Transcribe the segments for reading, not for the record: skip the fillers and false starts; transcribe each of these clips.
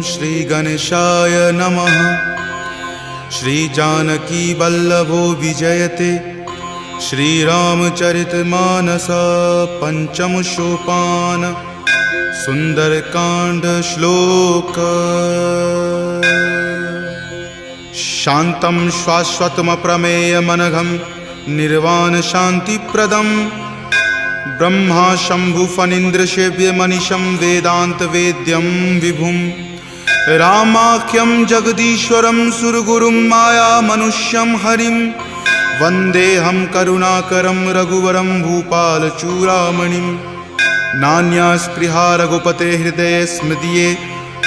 श्री गणेशाय नमः। श्री जानकी वल्लभो विजयते श्रीरामचरितमानस पंचम सोपान सुंदरकांड श्लोक। शांतं शाश्वतमप्रमेयमनघं निर्वाण शांतिप्रदं ब्रह्मा शंभु फणीन्द्रसेव्यमनिशं वेदांत वेद्यं विभुं रामाख्यं जगदीश्वरं सुरगुरुं माया मनुष्यं हरिं वन्देऽहं करुणाकरं रघुवरं भूपालचूडामणिं। नान्या स्पृहा रघुपते हृदये स्मृतिये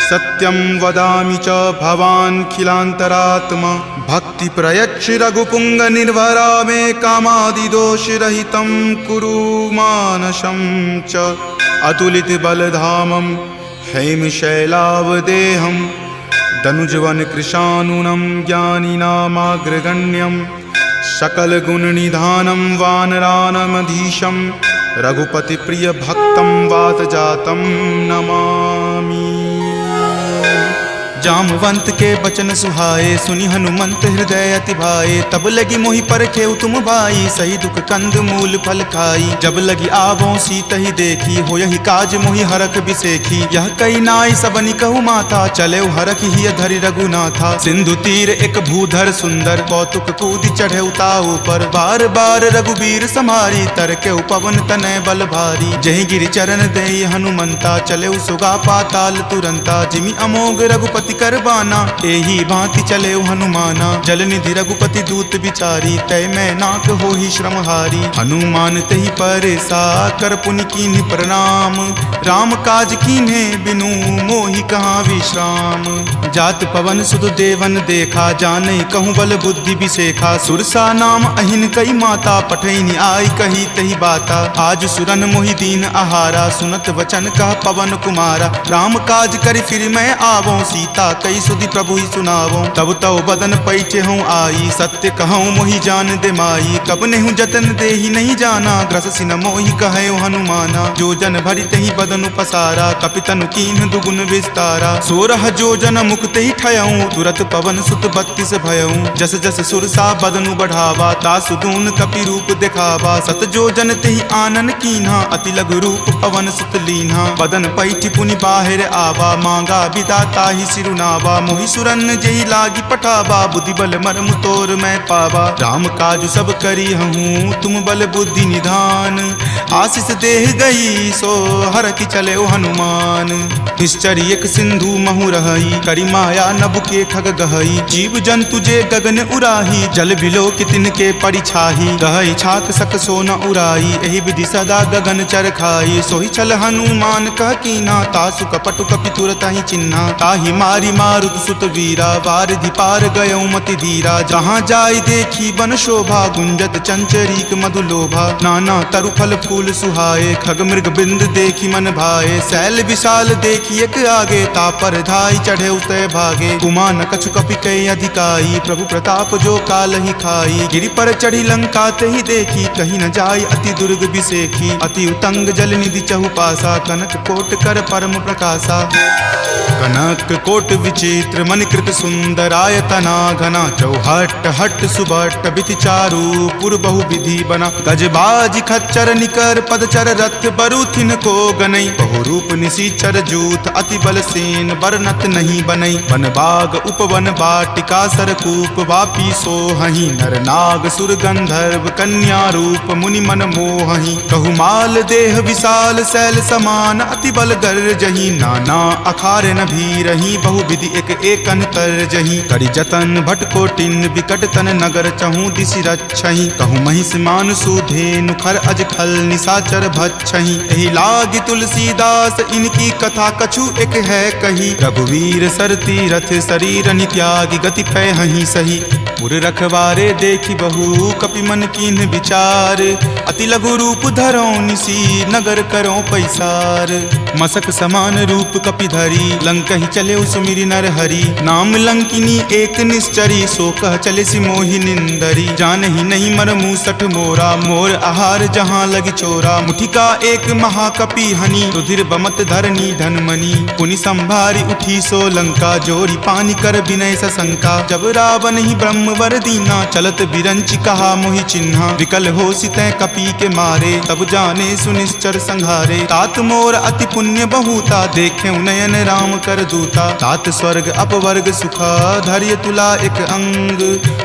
सत्यं वदामि च भवान् खिलान्तरात्मा। भक्ति प्रयच्छ रघुपुंग निर्भरा मे कामादिदोषरहितं कुरु मानसं च। अतुलित बलधामं हेमशैलावदेहं दनुजवन कृशानुनं ज्ञानिनामाग्रगण्यं सकलगुणनिधानं वानरानमधीशं रघुपति प्रिय भक्तं वातजातं नमामि। जामवंत के बचन सुहाए सुनि हनुमंत हृदय अति भाए। तब लगी मोहि परखेउ तुम भाई सही दुख कंद मूल फल खाई। जब लगी आवों सीत ही देखी हो यही काज मोहि हरख बिसेखी। यह कई नाई सबनि कहु माथा चले हरख ही धरि रघुनाथा। सिंधु तीर एक भूधर सुंदर कौतुक कूदि चढ़े उताऊ पर। बार बार रघुबीर समारी तर के पवन तनय बल भारी। जहि गिरि चरण देई हनुमंता चले सुगा पाताल तुरंता। जिमि अमोघ रघुपति करबाना एही भांति चले हनुमाना। जल निधि रघुपति दूत बिचारी तय मैं नाक हो ही श्रमहारी। हनुमान तहि परेसा कर पुनि कीन्ह प्रणाम। राम काज कीन्हे बिनु मोहि कहाँ विश्राम। जात पवन सुत देवन देखा जानई कहूँ बल बुद्धि बिसेखा। सुरसा नाम अहिन कई माता पठैनी आई कही तही बाता। आज सुरन मोहि दीन आहारा सुनत वचन कह पवन कुमारा। राम काज करि फिर मैं आवों सीता कई सुधि प्रभु ही सुनावो। तब तव बदन पैठे हूँ आई सत्य कहूँ मोहि जान दे माई। कब नेहु जतन दे ही नहीं जाना ग्रससि न मोहि कहे हनुमाना। जो जन भरि तहि बदन पसारा कपितनु कीन्ह दुगुन विस्तारा। 16 जो जन मुक्त ही ठयऊँ तुरत पवन सुत 32 भयऊँ। जस जस सुरसा बदनु बढ़ावा तासु दून कपि रूप दिखावा। सत जो जन तेहि आनन कीन्हा अति लघु रूप पवन सुत लीन्हा। बदन पैठि पुनि बाहिर आवा मांगा विदाता ही सिरुनावा। मोहि सुरन जेहि लागी पठावा बुद्धि बल मर्म तोर मैं पावा। राम काज सब करी हूँ तुम बल बुद्धि निधान। आशीष देह गई सो हर की चले हनुमान। निश्चर एक सिंधु महु रही करी माया नभ के खग गहई। जीव जंतु जे गगन उराही जल बिलो कितिन के परिछाही। गहई छाक सक सो न उराई एहि विधि सदा गगन चर खाई। सोहि छल हनुमान कह कीना तासु कपटु कपि तुरत ही चिन्हा। ताहि मारी मारुत सुत वीरा वारिधि पार गयौ मति धीरा। जहाँ जाय देखी बन शोभा गुंजत चंचरीक मधु लोभा। नाना तरु फल फूल सुहाए खग मृग बिंद देखी मन भाए। शैल विशाल देखी एक आगे तापर धाई चढ़े उतय भागे। कुमान कछु कपि कई अधिकाई प्रभु प्रताप जो काल ही खाई। गिरि पर चढ़ी लंका तेहि देखी कहीं न जाय अति दुर्ग बिसेखी। अति उतंग जल निधि चहु पासा कनक कोट कर परम प्रकाशा। कनक कोट विचित्र मणिकृत सुंदरायतना घना। चौहट हट सुबट बिति चारु पुर बहु विधि बना। गजबाज खच्चर निकर पदचर रथ बरुथिन को गनई। बहु रूप निशिचर जूथ अति बल सेन बरनत नहीं बनई। वन बाग उपवन बाटिका सरकूप वापी सोहहि। नर नाग सुर गंधर्व कन्या रूप मुनि मन मोहहि। कहु माल देह विशाल शैल समान अति बल गर्जहि। नाना अखारे न भी रही बहु विधि एक एकन कर जही। करि जतन भट कोटिन विकट तन नगर चहु दिशि रक्षहि। कहु महिष मान सुधेनु खर अज खल निशाचर भक्षहि। एहि लागी तुलसीदास इनकी कथा कछु एक है कही। रघुवीर सर तीरथ शरीर नित्यागी गति पै हहि सही। पुर रखवारे देखी बहु कपि मन कीन्ह विचार। अति लघु रूप धरो निसी नगर करो पैसार। मसक समान रूप कपि धरी लंक ही चले उस सुमिरि नर हरि। नाम लंकिनी एक निश्चरी, सो कह चले सि मोहि निंदरी। जानहि नहीं मर मूसठ मोरा, मोर आहार जहाँ लगी चोरा। मुठिका एक महाकपि हनि, रुधिर बमत धरनी धनमणि। पुनि संभारी उठी सो लंका, जोरी पानी कर विनय सशंका। जब रावण ही ब्रह्म वर दीना, चलत बिरंचि कहा मोहि चिन्हा। विकल हो सितै कपि के मारे, तब जाने सुनिश्चर संघारे। तात मोर अति पुण्य बहुता, देखे नयन राम कर दूता। तात स्वर्ग अपवर्ग सुखा, धैर्य तुला एक अंग।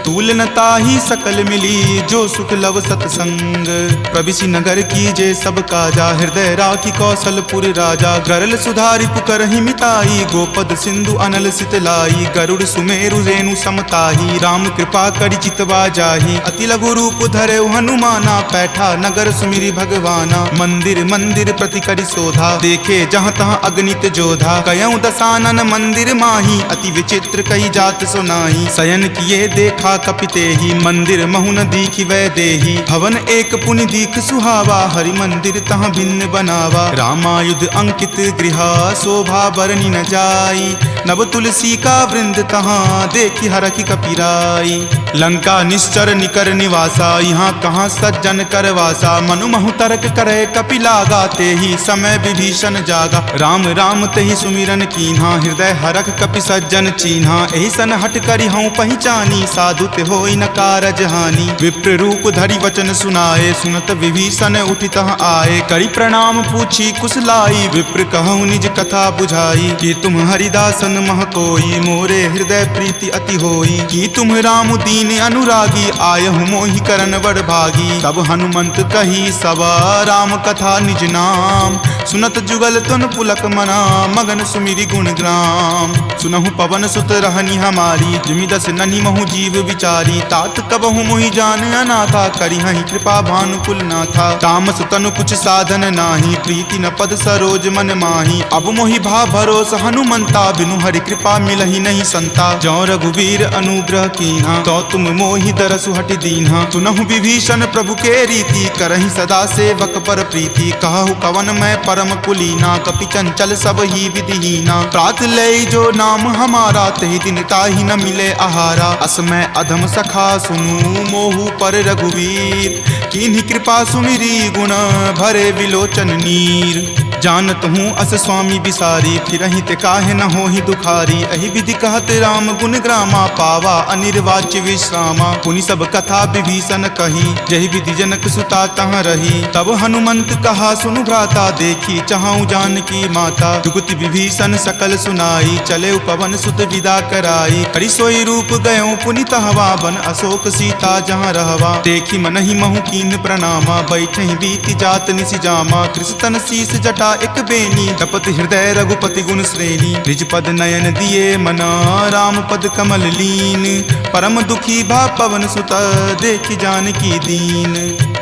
तूल न ताहि सकल मिली, जो सुख लव सतसंग। प्रविशि नगर की जे सब काजा, हृदय राखी कौशलपुर राजा। गरल सुधारि पुकरहि मिताई, गोपद सिंधु अनल सितलाई। गरुड़ सुमेरु रेणु समताही, राम कृपा करि चितवा जाहि। अति लघु रूप धरे हनुमाना, पैठा नगर सुमिरि भगवाना। मंदिर मंदिर प्रति करि शोधा, देखे जहाँ तहाँ अगणित जोधा। कयऊँ दसानन मंदिर माही, अति विचित्र कही जात सुनाही। शयन किए देखा कपितेहि, मंदिर महु न दीखि वै देहि। भवन एक पुनि दीख सुहावा, हरि मंदिर तहाँ भिन्न बनावा। रामायुध अंकित गृहा, शोभा बरनि न जाई। नव तुलसी का वृंद तहाँ, देखि हरखि कपिराई। लंका निश्चर निकर निवासा, यहाँ कहाँ सज्जन कर वासा। मनु महु तर्क करे कपि लागा, तेहि समय विभीषण जागा। राम राम तेहि सुमिरन कीन्हा, हृदय हरख कपि सज्जन चीन्हा। एहि सन हट करि हऊँ पहिचानी, साधु ते होई न कारज हानि। विप्र रूप धरि वचन सुनाए, सुनत विभीषण उठि तहाँ आए। करि प्रणाम पूछी कुशलाई, विप्र कहूँ निज कथा बुझाई। कि तुम हरिदासन मह कोई, मोरे हृदय प्रीति अति होई। कि तुम राम दीन अनुरागी, आयहु मोहि करन बड़ भागी। तब हनुमंत कही सवा, राम कथा निज नाम। सुनत जुगल तुन पुलक मना, मगन सुमिरि गुण ग्राम। सुनहु पवन सुत रहनी हमारी, जिमि दस ननि महु जीव विचारी। तात कबहु मोहि जान अनाथा, करिहहि कृपा भानुकुल नाथा। तामस तनु कुछ साधन नाही, प्रीति न पद सरोज मन माही। अब मोहि भा भरोस हनुमंता, बिनु हरि कृपा मिलहि नहीं संता। जौ रघुवीर अनुग्रह कीन्हा, तो तुम मोहि दरसु हटि दीन्हा। सुनहु विभीषण प्रभु के रीति, करहि सदा सेवक पर प्रीति। कहु कवन मैं परम कुलीना, कपि चंचल सब ही विधिहीना। प्रात लय जो नाम हमारा, तहि दिन ताहि न मिले आहारा। असमय अधम सखा सुनु, मोहु पर रघुवीर। कीन्ही कृपा सुमिरी, गुण भरे विलोचन नीर। जानत हूँ अस स्वामी बिसारी, फिरहि ते काहे न होहि दुखारी। एहि विधि कहत राम गुण ग्रामा, पावा अनिर्वाच्य विश्रामा। पुनि सब कथा विभीषण कही, जहि विधि जनक सुता तहाँ रही। तब हनुमंत कहा सुनु भ्राता, देखी चाहूँ जानकी माता। जुगति विभीषण सकल सुनाई, चले पवन सुत विदा कराई। हरि सोई रूप गयो पुनि तहवा, बन अशोक सीता जहाँ रहवा। देखी मनहि महु कीन प्रणामा, बैठे बीति जात निसि जामा। कृष्ण शीस जटा एक बेनी, तपत हृदय रघुपति गुण श्रेणी। निज पद नयन दिए मना, राम पद कमल लीन। परम दुखी भा पवन सुत, देखि जानकी दीन।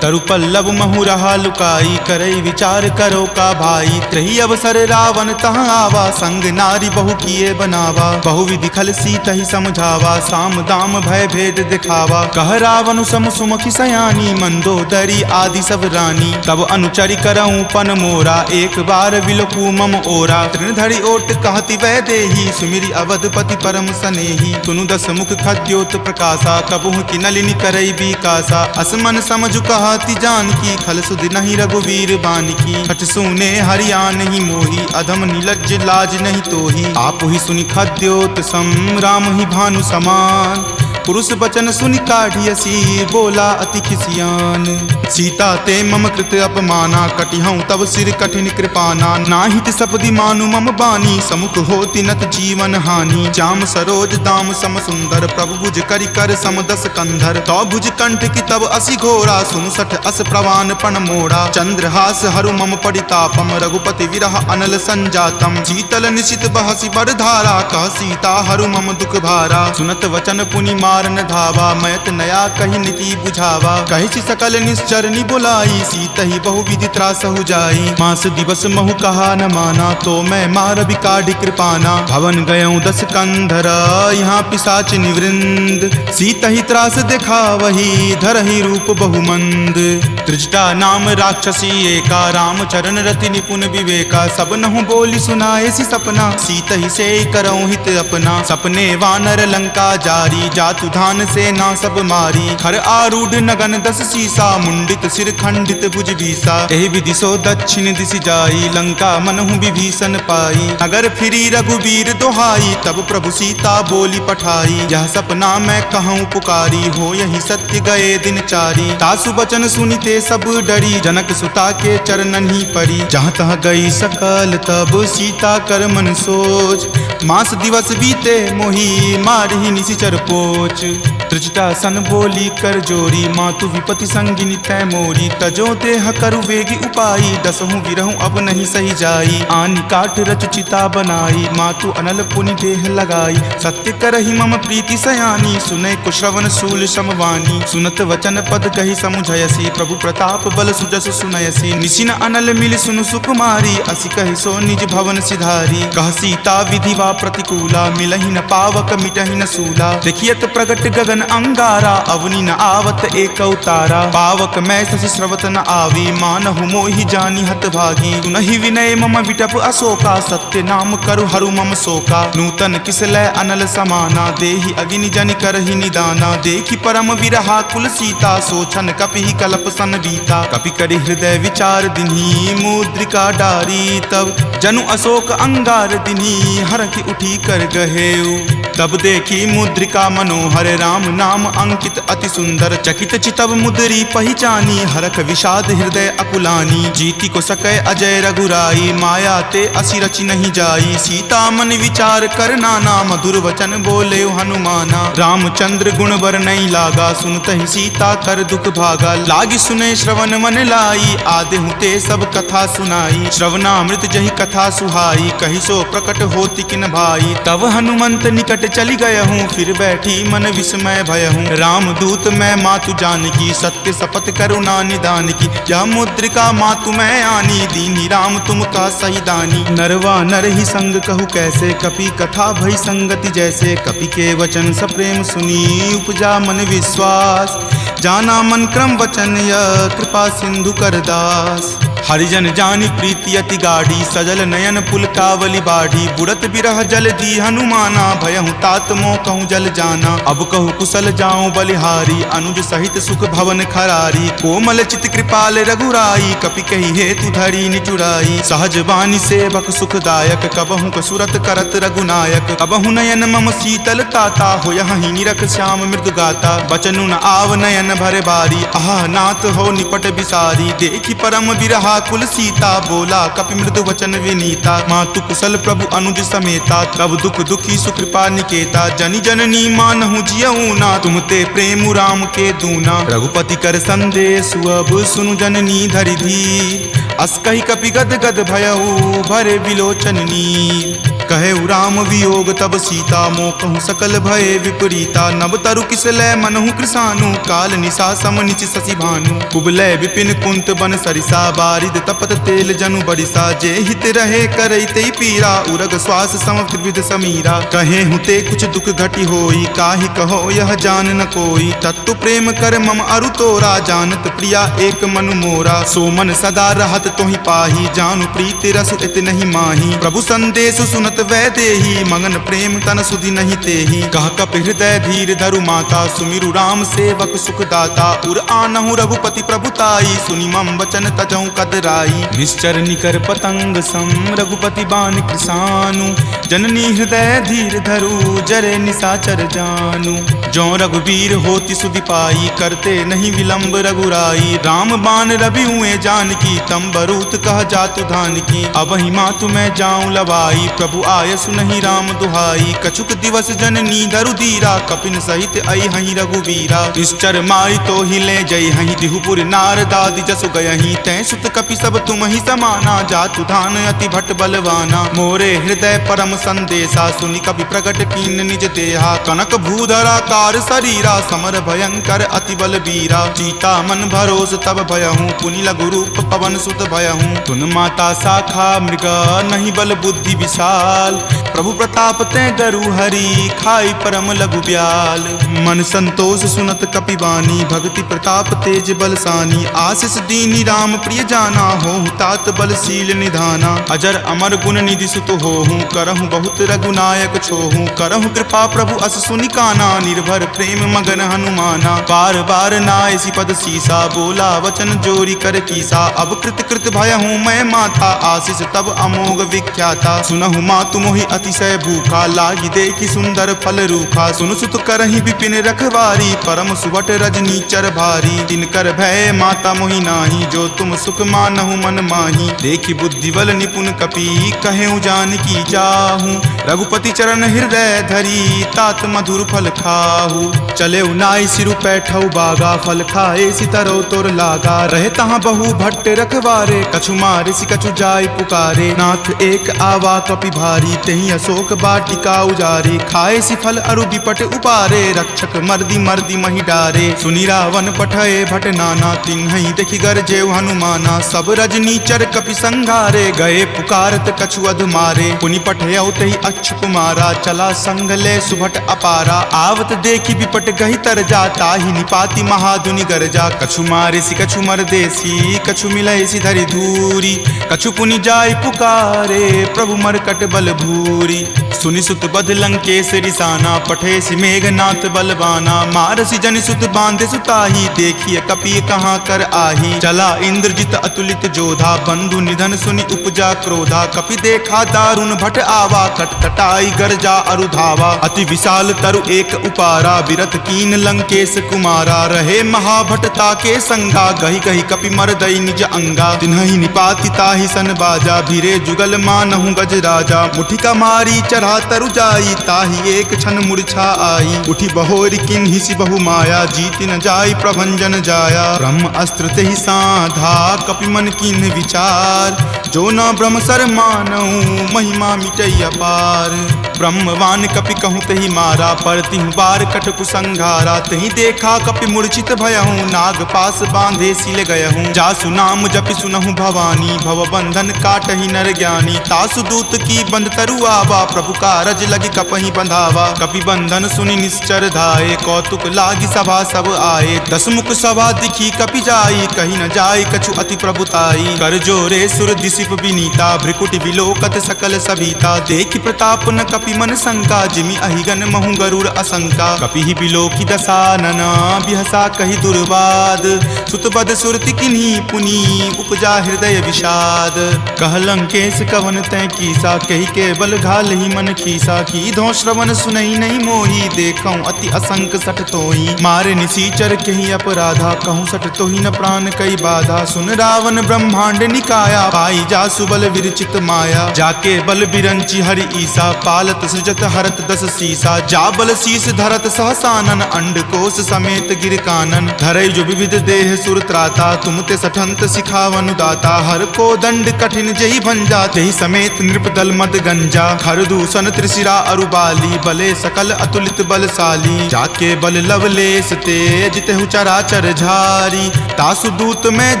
तरु पल्लव महु रहा लुकाई, करई विचार करो का भाई। त्रही अवसर रावण तहाँ आवा, संग नारी बहु किए बनावा। बहु विधि खल सीतहि समझावा, साम दाम भय भेद दिखावा। कह रावण सम सुमुखि सयानी, मंदोदरी आदि सब रानी। तब अनुचरि करऊँ पन मोरा, एक बार विलोकू मम ओरा। तृणधरि ओट कहति वै देही, सुमिरि अवधपति परम सनेही। सुनु दस मुख खद्योत प्रकाशा, कबहुँ की नलिनी करई बिकासा। असमन समझु कहति जानकी, खल सुधि नहीं रघुवीर बानकी। खट सुने हरियाण ही मोही, अधम नीलज्ज लाज नहीं तोही। आप ही सुनि खद्योत सम, राम ही भानु समान। पुरुष बचन सुनि काढ़ियसी, बोला अति खिसियान। सीता ते मम कृत अपमाना, कटिहऊँ तब सिर कठिन कृपाना। नाहित सपदि मानु मम बानी, समुख होति नत जीवन हानि। श्याम सरोज दाम सम सुंदर, प्रभु भुज करि कर सम दस कंधर। तो भुज कंठ की तब असि घोरा, सुनु सठ अस प्रवान पण मोड़ा। चंद्रहास हरु मम परितापम, रघुपति विरह अनल संजातम। शीतल निशित बहसि बड़ धारा, कह सीता हरु मम दुख भारा। सुनत वचन पुनि मारन धावा, मैत नया कही नीति बुझावा। कही सकल निश्चरनी बुलाई, सीत ही बहुविधि त्रास हो जाई। मास दिवस महु कहा न माना, तो मैं मार बिकाढ़ी कृपाना। भवन गयऊँ 10 कंधरा, यहाँ पिशाच निवृंद। सीत ही त्रास देखा वही, धरहि रूप बहुमंद। त्रिजटा नाम राक्षसी एका, राम चरण रति निपुण विवेका। सब नहु बोली सुनाए सी सपना, सीत ही से करऊँ हित अपना। सपने वानर लंका जारी, जातु धान से ना सब मारी। खर आरूढ़ नगन 10 सीसा, मुंडित सिर खंडित भुज बीसा। एहि विधि सो दक्षिण दिशि जाई, लंका मनहु विभीषण पाई। नगर फिरी रघुबीर दोहाई, तब प्रभु सीता बोली पठाई। यह सपना मैं कहूँ पुकारी, हो यही सत्य गए दिन चारी। तासु बचन सुनिते सब डरी, जनक सुता के चरणन ही परी। जहाँ तहाँ गई सकल तब सीता कर मन सोच। मास दिवस बीते मोही, मारहि निशिचर पोच। त्रिजटा सन बोली कर जोरी, मातु विपति संगिनी तै मोरी। तजो देह करु वेगी उपाई, दसहु विरहु अब नहीं सही जाई। आनि काट रच चिता बनाई, मातु अनल पुनि देह लगाई। सत्य करहि मम प्रीति सयानी, सुनै कुश्रवण शूल समवानी। सुनत वचन पद कहि समुझयसी, प्रभु प्रताप बल सुजस सुनयसी। निशिन अनल मिल सुनु सुकुमारी, असि कहि सो निज भवन सिधारी। कह सीता विधि वा प्रतिकूला, मिलहि न पावक मिटहि न सूला। देखियत प्रगट गगन अंगारा, अवनि न आवत एक तारा। पावक मैं शशि स्रवत न आवी, मानहु मोहि जानी हत भागी। सुनहि विनय मम विटप अशोका, सत्य नाम करु हरु मम शोका। नूतन किसलै अनल समाना, देहि अगिनि जनि करहि निदाना। देखि परम विरहा कुल सीता, सोचन कपिहि कलप सन बीता। कपि करि हृदय विचार दिन्ही, मुद्रिका डारी। तब जनु अशोक अंगार दिन्ही, हरखि उठी कर गहेऊ। तब देखी मुद्रिका मनोहर, राम नाम अंकित अति सुंदर। चकित चितव मुद्री पहचानी, हरख विषाद हृदय अकुलानी। जीति को सकै अजय रघुराई, माया ते असि रचि नहीं जाई। सीता मन विचार कर नाना, मधुर वचन बोले हनुमाना। रामचंद्र गुण बर नहीं लागा, सुनतहि सीता कर दुख भागा। लागी सुने श्रवण मन लाई, आदेहु ते सब कथा सुनाई। श्रवणामृत जहि कथा सुहाई, कहि सो प्रकट होति किन भाई। तब हनुमंत निकट चली गयहूँ, फिर बैठी मन विस्मय भयहूँ। राम दूत मैं मातु जानकी, सत्य शपथ करुणा निदान की। यह मुद्रिका मातु मैं आनी, दीनी राम तुम का सही दानी। नरवा नर ही संग कहु कैसे, कपि कथा भई संगति जैसे। कपि के वचन सप्रेम सुनी, उपजा मन विश्वास। जाना मन क्रम वचन यह, कृपा सिंधु कर दास। हरिजन जानी प्रीति अति गाढ़ी, सजल नयन पुलकावली बाढ़ी। बुड़त बिरह जल दी हनुमाना, भयहु तात मोह कहूँ जल जाना। अब कहु कुशल जाऊँ बलिहारी, अनुज सहित सुख भवन खरारी। कोमल चित कृपाल रघुराई, कपि कही हेतु धरी निचुराई। सहज बानी सेवक सुखदायक, कबहु कसुरत करत रघुनायक। कबहु नयन मम शीतल ताता, होयहि निरख श्याम मृदु गाता। बचनु न आव नयन भर बारी, आह नाथ हो निपट बिसारी। देखि परम बिरहा कुल सीता, बोला कपि मृदु वचन विनीता। मातु कुशल प्रभु अनुज समेता, तब दुख दुखी सुकृपा निकेता। जनि जननी मानहु जियऊ ना, तुम ते प्रेम राम के दूना। रघुपति कर संदेश अब सुनु जननी धरि धीर। अस कहि कपि गद गद भयऊ, भरे विलोचन नीर। कहे राम वियोग तब सीता, मोह कहूँ सकल भय विपरीता। नब तरु किसलै मनहु कृसानु, काल निशा सम निचि शशि भानु। कुबलय विपिन कुंत बन सरिसा, बारिद तपत तेल जनु बरिसा। जे हित रहे करैते पीरा, उरग श्वास सम त्रिविध समीरा। कहे हुते कुछ दुख घटी होई, काहि कहो यह जान न कोई। तत्व प्रेम कर मम अरु तोरा, जानत प्रिया एक मनु मोरा। सो मन सदा रहत तोहि पाही, जानु प्रीति रसु इत नहीं माही। प्रभु संदेश सुनत वै देही, मगन प्रेम तन सुधि नहीं तेही। कह कपि हृदय धीर धरु माता, सुमिरु राम सेवक सुख दाता। उर आनहु रघुपति प्रभुताई, सुनि मम वचन तजहु कदराई। निश्चर निकर पतंग सम, रघुपति बान कृसानु। जननी हृदय धीर धरु, जरे निशाचर जानु। जो रघुवीर होति सुधि पाई, करते नहीं विलंब रघुराई। राम बान रवि हुए जानकी, तम बरूत कह जातु धान की। अब ही मातु मैं जाऊं लवाई, प्रभु आय सुनहि राम दुहाई। कछुक दिवस जननी धरु धीरा, कपिन सहित आई हहीं रघुवीरा। निश्चर मारी तो हिले जय हहीं, दिहुपुर नारदादि जसु गयहीं। तै सुत कपि सब तुम ही समाना, जातु धान अति भट बलवाना। मोरे हृदय परम संदेशा सुनि कपि प्रकट कीन निज देहा कनक भूधराकार शरीरा समर भयंकर अति बल बीरा सीता मन भरोस तब भयहूँ पुनि लघु रूप पवन सुत भयहूँ तुन माता शाखा मृगा नहीं बल बुद्धि विशाल प्रभु प्रताप ते गरु हरि खाई परम लघु ब्याल मन संतोष सुनत कपिवानी भक्ति प्रताप तेज बलसानी आशीष दीनी राम प्रिय जाना हो तात बलशील निधाना अजर अमर गुण निधि सुत होहूँ करहूँ बहुत रघुनायक छोहूँ करहूँ कृपा प्रभु अस सुनि काना निर्भर प्रेम मगन हनुमाना बार बार नायसी पद सीसा बोला वचन जोरी कर कीसा अब कृत कृत भयहूँ मैं माता आशीष तब अमोघ विख्याता सुनहु मातु मोहि अतिशय भूखा लागी देखी सुंदर फल रूखा सुन सुत करहि विपिन रखवारी परम सुवट रजनी चर भारी तिनकर भय माता मोहि नाही जो तुम सुख मानहु मन माही देखी बुद्धि बल निपुण कपि कहेउ जानकी जाहू रघुपति चरण हृदय धरी तात मधुर फल खाहू चले नाई सिरु पैठौ बागा फल खाए सितरो तोर लागा रहे तहाँ बहु भट्ट रखवारे कछु मारे सि कछु जाय पुकारे नाथ एक आवा कपि भारी तही अशोक बाटिका उजारे खाए सि फल अरु विपट उपारे रक्षक मर्दी मर्दी मही डारे सुनि रावण पठये भट नाना तिन्हि देखि गरजेउ हनुमाना सब रजनी चर कपि संघारे गए पुकारत कछु अध मारे पुनि पठयौ तहि अच्छ कुमारा चला संग ले सुभट अपारा आवत देखि विपट गहि तर जाता ही निपाति महादुनि गरजा कछु मारे सि कछु मर देसी कछु मिलय सि धरि धूरी कछु पुनि जाय पुकारे प्रभु मरकट बल भूरी सुनि सुत बध लंकेश रिसाना पठे सि मेघनाथ बलवाना मारसि जनि सुत बांधे सुताही देखिए कपि कहाँ कर आही चला इंद्रजित अतुलित जोधा बंधु निधन सुनि उपजा क्रोधा कपि देखा दारुण भट आवा कटकटाई गरजा अरु धावा अति विशाल तरु एक उपारा विरत कीन लंकेश कुमारा रहे महाभटता के संगा गही गही कपि मरदई निज अंगा तिन्हि निपाति ताहि सन बाजा भीरे जुगल मानहु गज राजा मुठिका मारी चढ़ा तरु जाई ताहि एक क्षण मूर्छा आई उठी बहोरी किन्हि सि बहु माया जीति न जाई प्रभंजन जाया ब्रह्म अस्त्र तेहि साधा कपि मन किन्हि विचार जो न ब्रह्म सर मानहु महिमा मिटई अपार ब्रह्मवान कपि कहूँ तहि मारा परतिहु बार कटकु संघारा तहि देखा कपि मूर्छित भयहूँ नाग पास बांधे सिल गयहूँ जासु नाम जपि सुनहु भवानी भव बंधन काटहि नर ज्ञानी तासु दूत की बंध तरु आवा प्रभु कारज लगी कपहि बंधावा कपि बंधन सुनि निश्चर धाये कौतुक लागी सभा सब आए दस मुख सभा दिखी कपि जाई कहीं न जाई कछु अति प्रभुताई कर जोरे सुर दिसिप विनीता भ्रिकुटि विलोकत सकल सभीता देखि प्रताप न कपि मन शंका जिमि अहिगन महु गरुड़ असंका कपि ही बिलोकी दसानना बिहसा कहि दुर्वाद सुतबद सुरति किन्ही पुनि उपजा हृदय विषाद कह लंकेश कवन तै कीसा कहि के बल घाल ही मन खीसा की धो श्रवण सुनई नहीं मोही देखऊं अति असंक सठ तोही मारे निसीचर कहीं अपराधा कहूँ सठ तोही न प्राण कई बाधा सुन रावण ब्रह्मांड निकाया पाई जा सुबल विरचित माया जाके बल बिरंची हरि ईसा पालत सृजत हरत दस सीसा जा बल शीस धरत सहसानन अंड कोश समेत गिर कानन धरई जो विविध देह सुर त्राता तुम ते सठंत सिखावनु दाता हर को दंड कठिन जही भंजा जही समेत नृपदल मद गंजा खर दूषण त्रिशिरा अरुबाली बले सकल अतुलित बलशाली जाके बल लवलेश तेज तेहु चराचर झारी तासु दूत में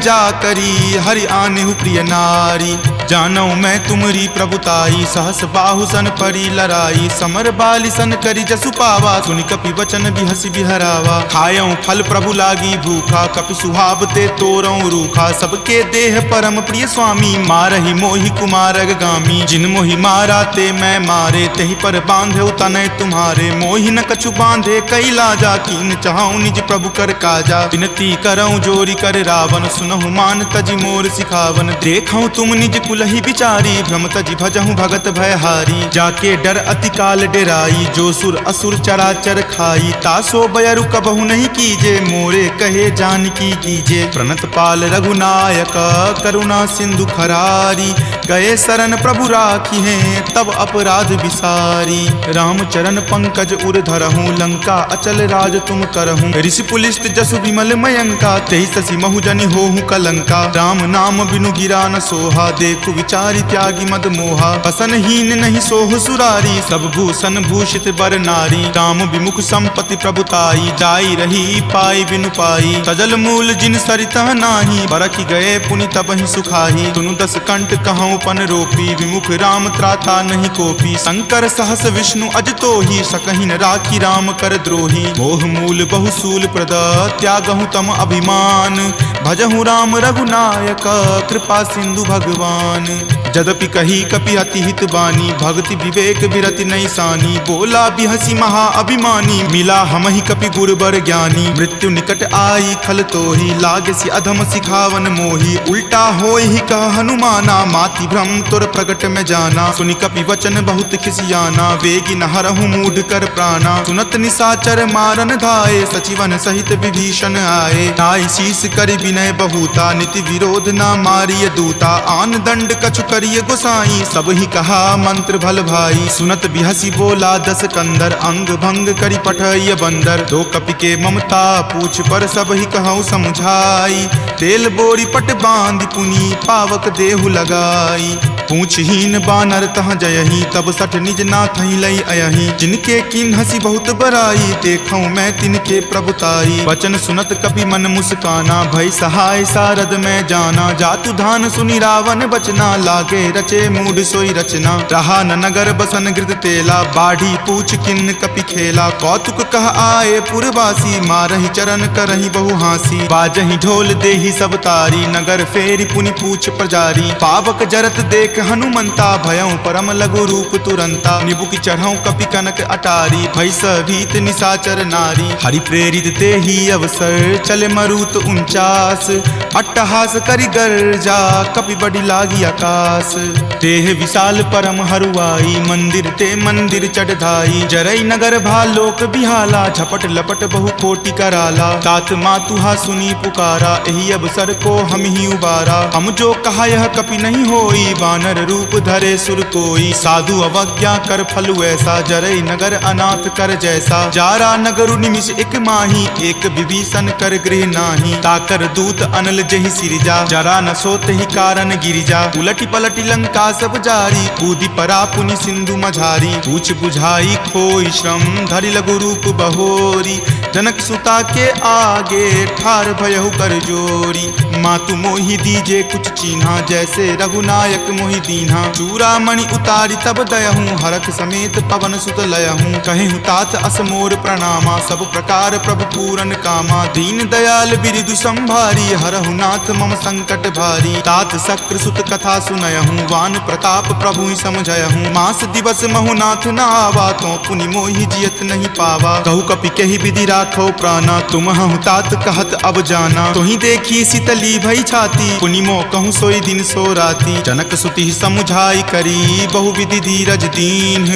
जा करी हरि आनेहु प्रिय नारी जानो मैं तुमरी प्रभुताई सहस बाहु सन परी लराई समर बाली सन करी जसु पावा सुनि कपि वचन बिहसि बिहरावा खायऊं फल प्रभु लागी भूखा कपि सुहाव ते तोरऊं रूखा सबके देह परम प्रिय स्वामी मारहि मोहि कुमारग गामी जिन मोहि मारा ते मैं मारे तेहि पर बांधे तनय तुम्हारे मोहि न कछु बांधे कई लाजा कीन चाहूं निज प्रभु कर काजा विनती करऊं जोरी कर रावण सुनहु मान तजि मोर सिखावन देखऊं तुम निज कुलहि बिचारी भ्रम तजि भजहूं भगत भयहारी जाके डर अति काल डेराई, जो सुर असुर चराचर खाई, तासो बयरु कबहु नहीं कीजे, मोरे कहे जानकी कीजे। प्रणत पाल रघुनायक करुणा सिंधु खरारी, गए शरण प्रभु राखी हैं तब अपराध विसारी। राम चरण पंकज उर धरहूँ, लंका अचल राज तुम करहूँ। ऋषि पुलिस्त जसु विमल मयंका, तेहि ससी महु जनि होहु कलंका। राम नाम बिनु गिरा न सोहा, देखु विचारी त्यागी मद मोहा। बसनहीन नहीं सोह सुरारी, सब भूषण भूषित बर नारी। राम विमुख संपत्ति प्रभुताई, जाई रही पाई बिनु पाई। सजल मूल जिन सरिता नाही, बरखि गए पुनि तबहि सुखाही। सुनु दस कंठ कहूँ पन रोपी, विमुख राम त्राता नहीं कोपी। शंकर सहस विष्णु अज तोहि, सकहि न राखी राम कर द्रोही। मोह मूल बहुसूल प्रद, त्यागहु तम अभिमान। भजहु राम रघुनायक, कृपा सिंधु भगवान। जदपि कही कपि अति हित बानी, भक्ति विवेक विरति नहीं सानी। बोला बिहसी महा अभिमानी, मिला हमहि कपि गुर बर ज्ञानी। मृत्यु निकट आई खल तोहि, लागे सि अधम सिखावन मोहि। उल्टा होय ही कह हनुमाना, माति भ्रम तुर प्रगट में जाना। सुनि कपि वचन बहुत खिसियाना, वेगी न हरहु मूढ़ कर प्राणा। सुनत निसाचर मारन धाये, सचिवन सहित विभीषण आए। नाई शीस करि विनय बहुता, नीति विरोध ना मारिय दूता। आन दंड कछु करिय गोसाई, सब ही कहा मंत्र भल भाई। सुनत बिहसी बोला दस कंदर, अंग भंग करि पठय बंदर। दो कपि के ममता पूछ पर, सब ही कहूँ समझाई। तेल बोरी पट बांध पुनी, पावक देहु लगाई। पूछहीन बानर तह जयही, तब सठ निज नाथ ही लई अयही। जिनके किन हसी बहुत बराई, देखूं मैं तिनके प्रभुताई। वचन सुनत कपि मन मुस्काना, भय सहाय सारद में जाना। जातु धान सुनि रावण बचना, लागे रचे मूढ़ सोई रचना। रहा न नगर बसन गृत तेला, बाढ़ी पूछ किन कपि खेला। कौतुक कह आए पुरवासी, मारहि चरण करहि बहु हासी। बाजहि ढोल देहि सब तारी, नगर फेरी पुनि पूछ प्रजारी। पावक जरत देख हनुमंता, भयं परम लघु रूप तुरंता। निबुक चढ़ऊ कपि कनक अटारी, भय भीत निसाचर नारी। हरि प्रेरित ते ही अवसर, चले मरुत 49। अट्टहास करि गर्जा, कपि बड़ी लागी आकाश। देह विशाल परम हरुआई, मंदिर ते मंदिर चढ़ाई। जरई नगर भालोक बिहाला, झपट लपट बहु कोटि कराला। तात मातुहा सुनी पुकारा, एहि अवसर को हम ही उबारा। हम जो कहा यह कपि नहीं होई, वानर रूप धरे सुर कोई। साधु अवज्ञा कर फलु ऐसा, जरई नगर अनाथ कर जैसा। जारा नगरु निमिष एक माही, एक विभीषण कर गृह नाही। ताकर दूत अनल जहि सिरजा, जरा न सोते ही कारण गिरिजा। उलटी पलटी लंका सब जारी, कूदी परा पुनि सिंधु मझारी। पूछ बुझाई खोई श्रम, धरि लघु रूप बहोरी। जनक सुता के आगे, ठार भयहु कर जोरी। मातु मोहि दीजे कुछ चीन्हा, जैसे रघुनायक मोहि दीन्हा। चूड़ामणि उतारी तब दयहूँ, हरख समेत पवन सुत लयहूँ। कहेहु तात असमोर प्रणामा, सब प्रकार प्रभु पूरन कामा। दीन दयाल बिरिदु संभारी, हरहु नाथ मम संकट भारी। तात शक्र सुत कथा सुनयहूँ, वान प्रताप प्रभु ही समझयहूँ। मास दिवस महु नाथ न आवा, तो पुनि मोहि जियत नहीं पावा। कहु कपि कहि विधि राखो प्राणा, तुम हूँ तात कहत अब जाना। तुहि देखी शीतली भई छाती, पुनि मो कहूँ सोई दिन सो राती। जनक सुति समुझाई करी, बहु विधि धीरज दीन।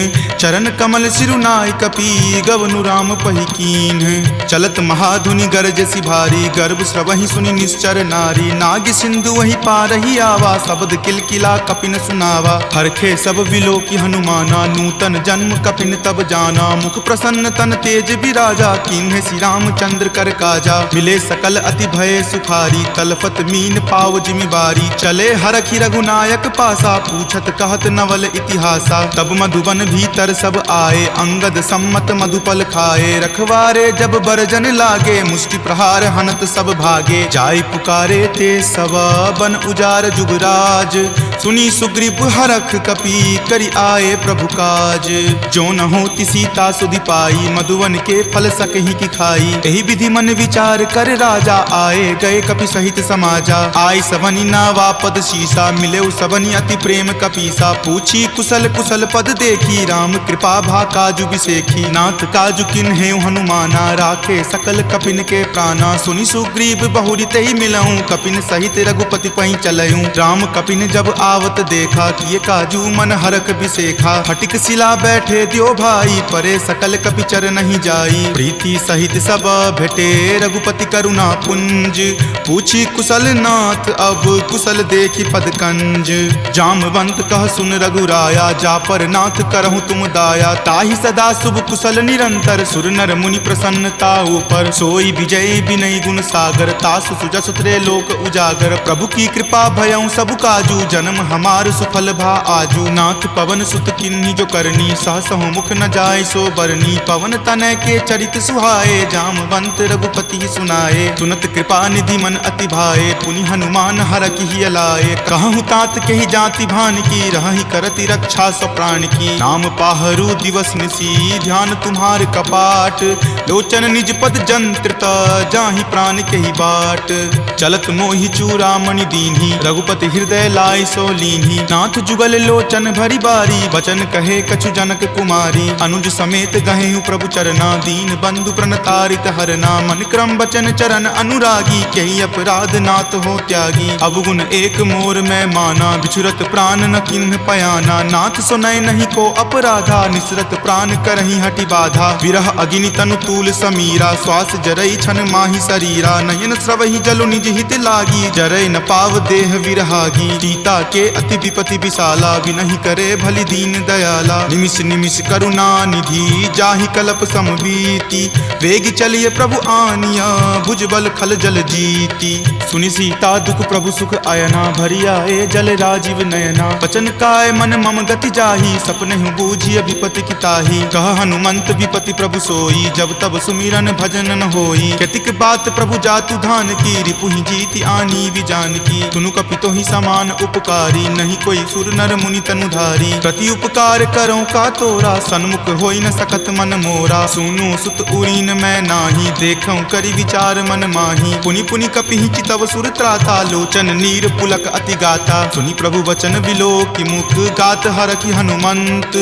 चरण कमल सिरुनाय कपि, गवनु राम पहि कीन। चलत महाधुनि गरजसि भारी, गर्भ स्रवहि सुनि निश्चर नारी। नाग सिंधु वही पारहि आवा, शब्द किलकिला कपिन सुनावा। हरखे सब विलोकि हनुमाना, नूतन जन्म कपिन तब जाना। मुख प्रसन्न तन तेज विराजा, कीन्हे श्री रामचंद्र कर काजा। मिले सकल अति भय सुखारी, तलफत मीन पाव जिमि बारी। चले हरखि रघुनायक पासा, पूछत कहत नवल इतिहासा। तब मधुबन भीतर सब आए, अंगद सम्मत मधुपल खाए। रखवारे जब बरजन लागे, मुष्टि प्रहार हनत सब भागे। जाय पुकारे ते सब, बन उजार जुगराज। सुनी सुग्रीव हरख कपि, करि आए प्रभु काज। जो न होति सीता सुधि पाई, मधुवन के फल सकहि की खाई। यही विधि मन विचार कर राजा, आए गए कपि सहित समाजा। आई सबनी नावा पद शीसा, मिले सबनी अति प्रेम कपीसा। पूछी कुशल कुशल पद देखी, राम कृपा भा काजु बिसेखी। नाथ काजु किन्हे हनुमाना, राखे सकल कपिन के प्राणा। सुनि सुग्रीव बहुरी तहि मिलऊं, कपिन सहित रघुपति पहि चलऊं। राम कपिन जब आवत देखा, किए काजू मन हरक बिसेखा। फटिक शिला बैठे द्यो भाई, परे सकल कपिचर नहीं जाई। प्रीति सहित सब भेटे, रघुपति करुणा पुंज। पूछी कुशल नाथ, अब कुशल देखी पद कंज। जामवंत कह सुन रघुराया, जा पर नाथ करहु तुम दाया। ताहि सदा शुभ कुशल निरंतर, सुर नर मुनि प्रसन्नता ऊपर। सोई विजय विनय गुण सागर, तासु सुजस त्रय लोक उजागर। प्रभु की कृपा भयउ सब काजू, जन्म हमार सुफल भा आजू। नाथ पवन सुत किन्ही जो करनी, सहसहु मुख न जाय सो बरनी। पवन तनय के चरित सुहाए, जामवंत रघुपति सुनाए। सुनत कृपा निधि मन अति भाए, पुनि हनुमान हरखि हिय लाए। कहूँ तात के ही जाति भान की, रहहि करति रक्षा स्व प्राण की। नाम पाहरू दिवस निसी, ध्यान तुम्हार कपाट। लोचन निज पद जंत्रित, जाहि प्राण के ही बाट। चलत मोहि चूड़ामणि दीन्ही, रघुपति हृदय लाय सो लीन्ही। नाथ जुगल लोचन भरी बारी, बचन कहे कछु जनक कुमारी। अनुज समेत गहेहु प्रभु चरना, दीन बंधु प्रणतारित हरना। मन क्रम बचन चरण अनुरागी, कही अपराध नाथ हो त्यागी। अवगुण एक मोर में माना, बिछुरत प्राण न किन्ह पयाना। नाथ सुनय नहीं को अपराधा, निसरत प्राण करहि हटि बाधा। विरह अग्नि तनु तूल समीरा, श्वास जरई छन माहि शरीरा। नयन स्रवहि जलु निज हित लागी, जरय न पाव देह विरहागी। सीता के अति विपति विशाला, विनहि करे भली दीन दयाला। निमिष निमिष करुणा निधि, जाहि कलप समबीति। वेग चलिए प्रभु आनिया, भुजबल खल जल जीती। सुनि सीता दुख प्रभु सुख अयना, भरी आए जल राजीव नयना। बचन काय मन मम गति जाही, सपनेहु बूझिय विपति की ताही। कह हनुमंत विपति प्रभु सोई, जब तब सुमिरन भजन न होई। केतिक बात प्रभु जातु धान की, रिपुहि जीति आनी विजान की। तुनु कपितो ही समान उपकारी, नहीं कोई सुर नर मुनि तनुधारी। प्रति उपकार करो का तोरा, सन्मुख होई न सकत मन मोरा। सुनु सुत उरीन मैं नाही, देखऊं करि विचार मन माही। पुनि पुनि कपिहि चितव सुर त्राता, लोचन नीर पुलक अति गाता। सुनि प्रभु वचन विलोकि मुख, गात हरखि हनुमंत।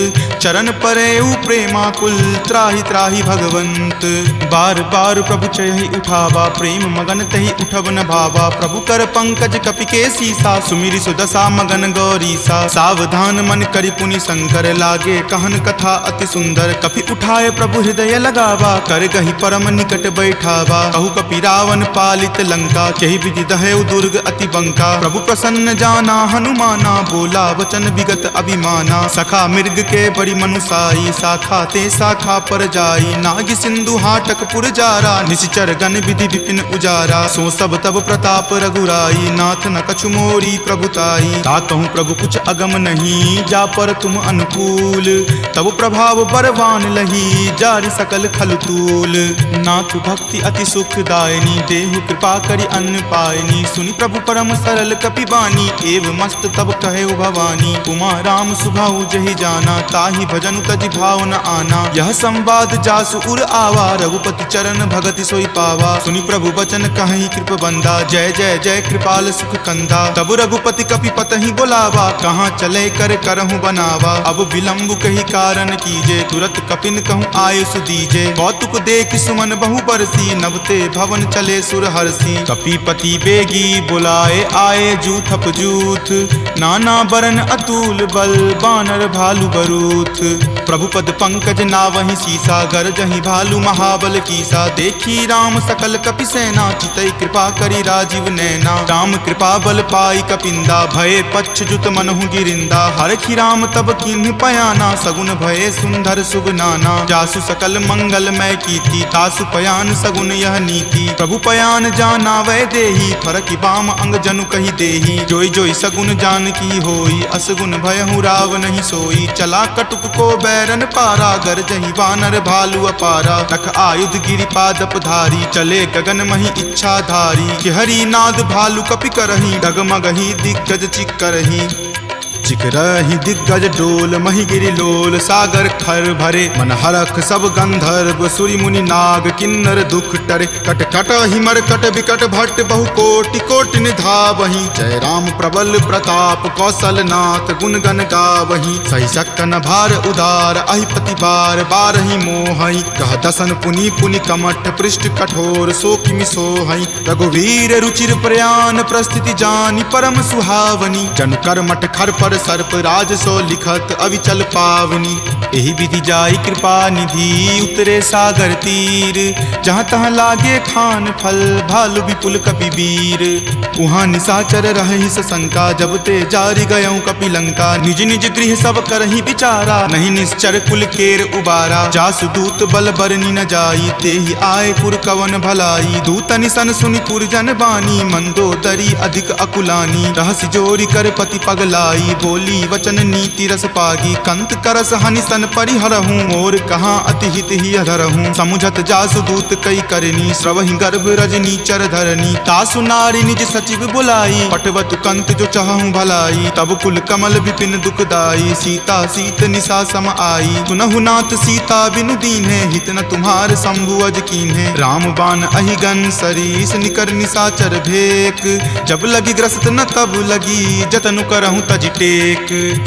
चरण परेउ प्रेमाकुल, त्राहि त्राहि भगवंत। बार बार प्रभु चयहि उठावा, प्रेम मगन तहि उठब न भावा। प्रभु कर पंकज कपि के सीसा, सुमिरि सुदशा मगन गौरीसा। सावधान मन करि पुनि शंकर, लागे कहन कथा अति सुंदर। कपि उठाए प्रभु हृदय लगावा, कर गहि परम निकट बैठावा। कहु कपि रावण पालित लंका, केहि विधि दहेउ दुर्ग अति बंका। प्रभु प्रसन्न जाना हनुमाना, बोला वचन विगत अभिमाना। सखा मृग के बड़ी मनुसाई, शाखा ते शाखा पर जाई। नाग सिंधु हाटक पुर जारा, निशिचर गण विधि विपिन उजारा। सो सब तब प्रताप रघुराई, नाथ न कछु मोरी प्रभुताई। ताकहु प्रभु कुछ अगम नहीं, जा पर तुम अनुकूल। तब प्रभाव बरवान लही, जारि सकल खल तूल। नाथ भक्ति अति सुखदायनी, देहु कृपा करि अन्न पायनी। सुनि प्रभु परम सरल कपि बानी, एव मस्त तब कहे भवानी। उमा राम सुभाउ जहि जाना, ताहि भजनु तजि भाव न आना। यह संवाद जासु उर आवा, रघुपति चरण भगति सोई पावा। सुनि प्रभु बचन कहि कृप बंदा, जय जय जय कृपाल सुख कंदा। तब रघुपति कपि पतहि बोलावा, कहाँ चले कर करहु बनावा। अब विलंब कही कारण कीजे, तुरत कपिन कहूँ आयुष दीजे। कौतुक देख सुमन बहु बरसी, नभते भवन चले सुर हरसी। कपिपति बेगी बुलाए, आए जूथप जूथ। नाना बरन अतुल बल, बानर भालु बरूथ। प्रभु पद पंकज नावहि सीसा, गरजहि भालु महाबल कीसा। देखी राम सकल कपि सेना, चितई कृपा करि राजीव नैना। राम कृपा बल पाई कपिंदा, भये पच्छ जुत मनहु गिरिंदा। हरखि राम तब किन्ह पयाना, सगुन भये सुंदर शुभ नाना। जासु सकल मंगल मय कीति, तासु पयान सगुन यह नीति। प्रभु पयान जाना वै देही, फरकि बाम अंग जनु कहि देही। जोई जोई सगुन जान की होई, असगुन भयहु राव नहीं सोई। चला कटुक को बैरन पारा, गरजहि वानर भालु अपारा। तख आयुध गिरि पादप धारी, चले गगन महि इच्छा धारी। कि हरि नाद भालु कपि करही, डगमगहि दिग्गज चिक्करही। ऋषिक रही दिग्गज डोल, मही गिरि लोल सागर खर भरे। मन हरख सब गंधर्व सूरि मुनि नाग, किन्नर दुख टरे। कट कट हिमर कट विकट भट्ट बहु कोटि कोटि निधावहीं। जय राम प्रबल प्रताप कौशल नाथ, गुण गण गावहीं। सही सकन भार उदार, अहिपति बार बारहि मोहई। कह दसन पुनि पुनि कमठ, पृष्ठ कठोर सो किमि सोहई। रघुवीर रुचिर प्रयाण, प्रस्थिति जानि परम सुहावनी। जनु कर्मठ खर पर सर्प, राज सो लिखत अविचल पावनी। एहि विधि जाई कृपा निधि, उतरे सागर तीर। जहाँ तहाँ लागे खान फल, भालु विपुल कपिवीर। उहाँ निशाचर रहहि सशंका, जब ते जारि गयऊँ कपिलंका। निज निज गृह सब करहि विचारा, नहीं निश्चर कुल केर उबारा। जासु दूत बल बरनि न जाई, तेहि आए पुर कवन भलाई। दूत निसन सुनि पुरजन बानी, मंदोदरी अधिक अकुलानी। रहसि जोरी कर पति पगलाई, बोली वचन नीति रस पागी। कंत करस हनि सन परिहरहूँ, मोर कहाँ अति हित ही अधरहूँ। समुझत जासु दूत कई करनी, श्रवहि गर्भ रजनी चर धरनी। तासु नारी निज सचिव बुलाई, पटवतु कंत जो चाहूँ भलाई। तब कुल कमल विपिन दुखदाई, सीता सीत निशा सम आई। सुनहु नाथ सीता बिनु दीन्हे, हित न तुम्हार शंभु अज कीन्हे। राम बाण अहिगन सरीस, निकर निशाचर भेक। जब लगी ग्रस्त न तब लगी, जतनु करहूँ तज टेक।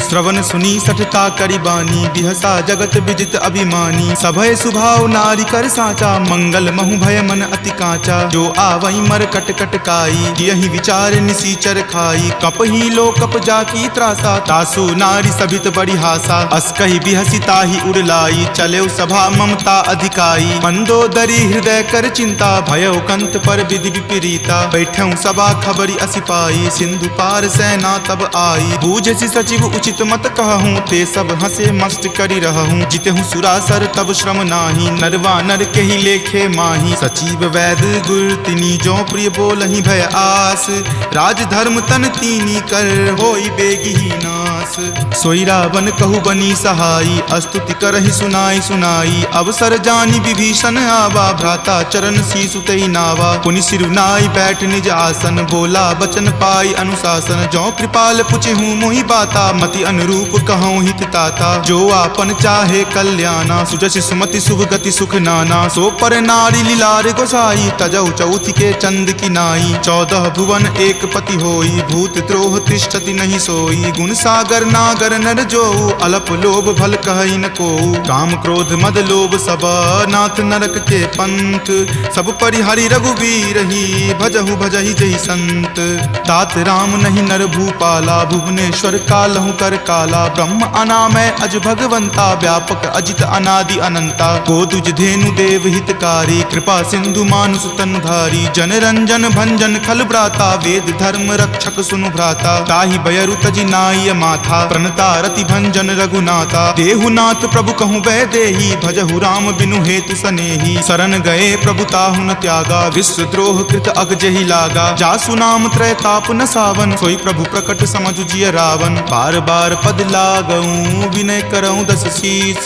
श्रवण सुनी सठता करि बानी, बिहसा जगत विजित अभिमानी। सभय सुभाव नारी कर साचा, मंगल महु भय मन अति काचा। जो आवई मर कट कट काई, यही विचार निसीचर खाई। कप ही लो कप जाकी त्रासा, तासु नारी सभित बड़ी हासा। अस कही बिहसी ताही उड़लाई, चले सभा ममता अधिकाई। मंदोदरी हृदय कर चिंता, भयो कंत पर विधि विपरीता। बैठऊँ सभा खबरी असिपाई, सिंधु पार सेना तब आई। बूझसी सचिव उचित मत कहूँ, ते सब हंसे मस्त करी रहूँ। जितहूँ सुरासर तब श्रम नाही, नरवा नर के ही लेखे माही। सचिव वैद गुर तिनी, जो प्रिय बोलहि भय आस। राज धर्म तन तीनी कर, होई बेगी ही नास। सोई रावण कहु बनी सहाई, स्तुति करहि सुनाई सुनाई। अवसर जानी विभीषण आवा, भ्राता चरण शीसु तेहि नावा। पुनि सिरुनाई बैठ निज आसन, बोला बचन पाई अनुशासन। जो कृपाल पुछहूँ मोहि बाता, मति अनुरूप कहूँ हित ताता। जो आपन चाहे कल्याणा, सुजस सुमति शुभ गति सुख नाना। सो पर नारी लीलार गोसाई, तजौ चौथि के चंद की नाई। 14 भुवन एक पति होई, भूत द्रोह तिष्ठति नहीं सोई। गुण सागर नागर नर जो, अलप लोभ भल कहई न को। काम क्रोध मद लोभ सब, नाथ नरक के पंथ। सब परिहरि रघुवीर ही, भजहु भजहि जहि संत। तात राम नहीं नर भूपाला, भुवनेश्वर कालहु कर काला। ब्रह्म अनामय अज भगवंता, व्यापक अजित अनादि अनंता। गोदुज धेनु देव हितकारी, कृपा सिंधु मानुष तनधारी। जन रंजन भंजन खल भ्राता, वेद धर्म रक्षक सुनु भ्राता। ताहि बयरु तजि नाय माथा, प्रणता रति भंजन रघुनाथा। देहुनाथ प्रभु कहूँ वै देही, भजहु राम बिनु हेतु सनेही। शरण गए प्रभु ताहु न त्यागा, विश्व द्रोह कृत अग जहि लागा। जासु नाम त्रय ताप न सावन, सोई प्रभु प्रकट समझु जिय रावण। बार बार पद लागऊँ, विनय करऊँ दस शीस।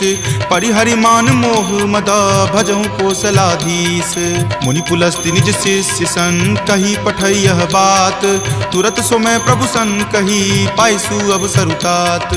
परिहरि मान मोह मद, भजहु कौशलाधीश। मुनि पुलस्ति निज शिष्य सन, कही पठई यह बात। तुरत सो मैं प्रभु सन कही, पाइसु अब सरुतात।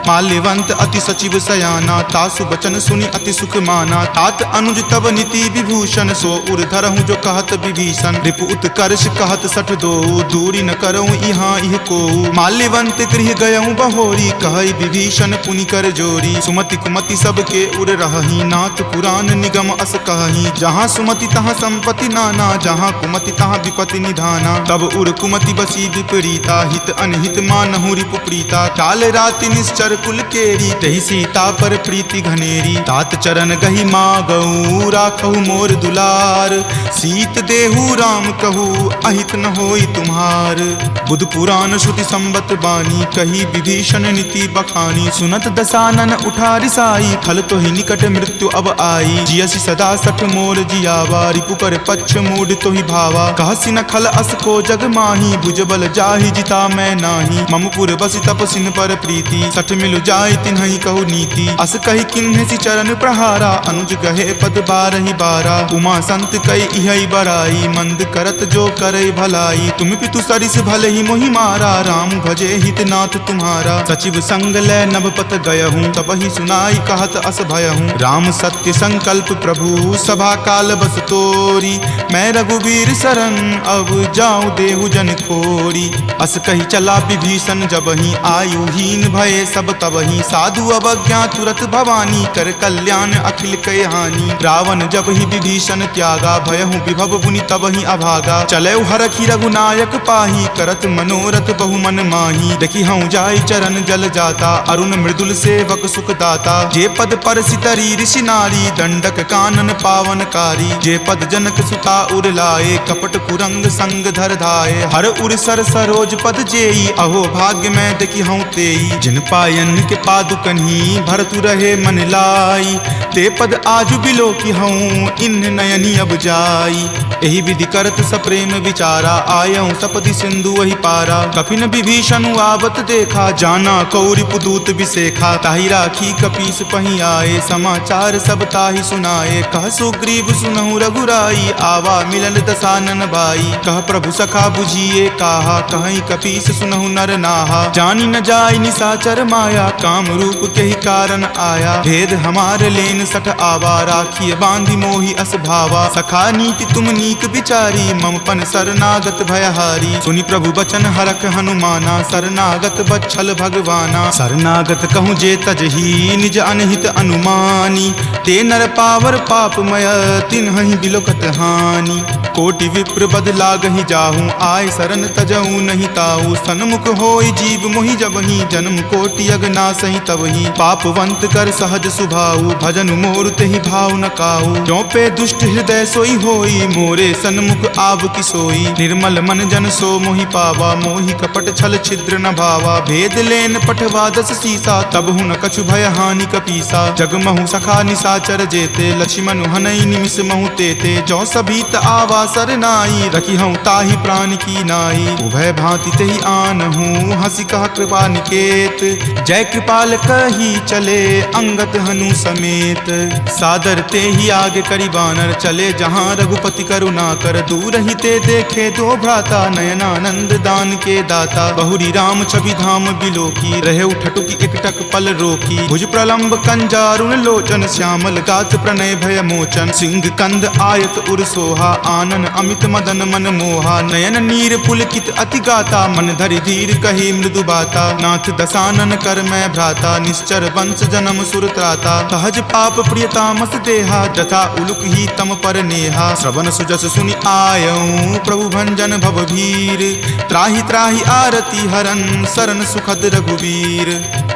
माल्यवंत अति सचिव सयाना, तासु बचन सुनि अति सुख माना। तात अनुज तब नीति विभूषण, सो उर धरहूँ जो कहत विभीषण। रिपु उत्कर्ष कहत सठ दो, दूरी न करऊँ यहाँ इह को। माल्यवंत गृह गयऊँ बहोरी, कहई विभीषण पुनि कर जोरी। सुमति कुमति सबके उर रहही, नाथ पुराण निगम अस कहही। जहाँ सुमति तहाँ संपत्ति नाना, जहाँ कुमति तहाँ विपत्ति निधाना। तब उर कुमति बसी विपरीता, हित अनहित मानहु रिपु प्रीता। काल राति निश्चर कुल केरी, तहि सीता पर प्रीति घनेरी। तात चरण गहि मागऊ, राखहु मोर दुलार। सीत देहु राम कहू, अहित न होई तुम्हार। बुध पुराण श्रुति संबत बानी, कही विभीषण नीति बखानी। सुनत दसानन उठा रिसाई, खल तो ही निकट मृत्यु अब आई। जियसि सदा सठ मोर जियावा, रिपु पर पक्ष मूड तो ही भावा। कहसि न खल अस को जग माही, भुजबल जाहि ताहि जिता मैं नाही। ममपुर बसि तपसिन पर प्रीति, सठ मिलु जाय तिन्हि कहु नीति। अस कहि किन्हे सि चरण प्रहारा, अनुज गहे पद बारहि बारा। उमा संत कई इहै बड़ाई, मंद करत जो करे भलाई। तुम पितु सरिस भले ही मोहि मारा, राम भजे हितनाथ तुम्हारा। सचिव संग लै नभपत गयहूँ, तब ही सुनाई कहत अस भयहूँ। राम सत्य संकल्प प्रभु, सभा काल बस तोरी। मैं रघुवीर शरण, अब जाऊँ देहु जन खोरी। अस कही चला विभीषण जबहि, आयुहीन भये सब तबहि। साधु अवज्ञा तुरत भवानी, कर कल्याण अखिल कय हानि। रावण जब ही विभीषण त्यागा, भयहु विभव बुनि तबहि अभागा। चले हरखी रघुनायक पाही, करत मनोरथ बहु मन माही। देखी हूँ जाय चरण जल जाता, अरुण मृदुल सेवक सुख दाता। जे पद पर सितरी ऋषि नारी, दंडक कानन पावनकारी। जे पद जनक सुता उर लाए, कपट कुरंग संग धर धाये। हर उर सर सरोज पद जेई, अहो भाग्य में देखी हूँ तेई। जिन पायन के पादुकन्ही, भरतु रहे मन लाई। ते पद आजु बिलो की हूँ, इन नयनी अब जाई। एहि विधि करत सप्रेम विचारा, आयऊँ सपदि सिंधु वही पारा। कपिन विभीषण आवत देखा, जाना कौरि पुदूत विसेखा। ताहि राखी कपीस पही आए, समाचार सब ताहि सुनाए। कह सुग्रीव सुनहु रघुराई, आवा मिलन दसानन भाई। कह प्रभु सखा बुझिए काहा, कहीं कपीस सुनहु नर नाहा। जानी न जाय निसाचर माया, काम रूप के ही कारण आया। भेद हमार लेन सठ आवा, राखिए बांधि मोहि अस भावा। सखा नीति तुम नीक विचारी, ममपन शरणागत भयहारी। सुनि प्रभु बचन हरख हनुमाना, शरणागत बच्छल भगवाना। शरणागत कहूँ जे तजही, निज अनहित अनुमानी। ते नर पावर पापमय, तिन्हि बिलोकत हानि। कोटि विप्र बद लागहि जाहूँ, आय शरण तजहूँ नहीं ताऊ। सन्मुख होय जीव मोहि जबहि, जन्म कोटि अगनासहि तबहि। पापवंत कर सहज सुभाऊ, भजन मोर तेहि भाव न काऊ। जो पे दुष्ट हृदय सोई होई, मोरे सन्मुख आब की सोई। निर्मल मन जन सो मोहि पावा, मोहि कपट छल छिद्र न भावा। भेद लेन पठवा दस सीसा, तब हूँ न कछु भय हानि कपीसा। जगमहु सखा निसाचर जेते, लक्ष्मण हनई निमिष महु तेते। जो सभीत आवा सरनाई, रखी हूँ ताहि प्राण की नाई। उभय भांति तेहि आनहूँ, हंसी कह कृपा निकेत। जय कृपाल कही चले, अंगत हनु समेत। सादर ते ही आगे करी बानर, चले जहाँ रघुपति करुणा कर। दूर ही ते देखे दो भ्राता, नयनानंद दान के दाता। बहुरी राम छवि धाम बिलोकी, रहे उठटुकी एकटक पल रोकी। भुज प्रलंब कंजारुण लोचन, श्यामल गात प्रणय भय मोचन। सिंह कंद आयत उर सोहा, आनन अमित मदन मन मोहा। नयन नीर पुलकित अति गाता, मन धरि धीर कही मृदु बाता। नाथ दसानन कर मैं भ्राता, निश्चर वंश जन्म सुर त्राता। सहज पाप प्रियतामस देहा, जथा उलुक ही तम पर नेहा। श्रवण सुजस सुनि आयऊँ, प्रभु भंजन भव भीर। त्राहि त्राहि आरती हरन, शरण सुखद रघुवीर।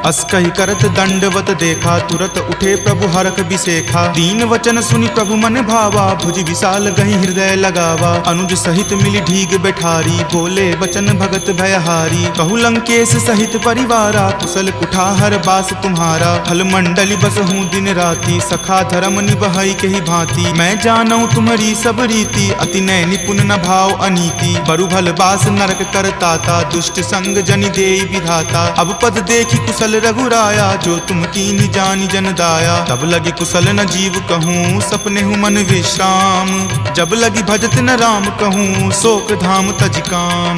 अस कहि करत दंडवत देखा, तुरत उठे प्रभु हरख बिसेखा। दीन वचन सुनि प्रभु मन भावा, भुज विशाल गहि हृदय लगावा। अनुज सहित मिली ढीग बैठारी, बोले वचन भगत भयहारी। कहु लंकेश सहित परिवारा, कुशल कुठार बास तुम्हारा। फल मंडली बस हूँ दिन राति, सखा धर्म निबहई के ही भांति। मैं जानऊँ तुम्हारी सब रीति, अति नय निपुण न भाव अनीति। बरु भल बास नरक करताता, दुष्ट संग जनि देई विधाता। अब पद देखी कुशल रघुराया, जो तुम कीन्ही जानि जन दाया। तब लगी कुशल न जीव कहूँ, सपने हूँ मन विश्राम। जब लगी भजत न राम कहूँ, शोक धाम तज काम।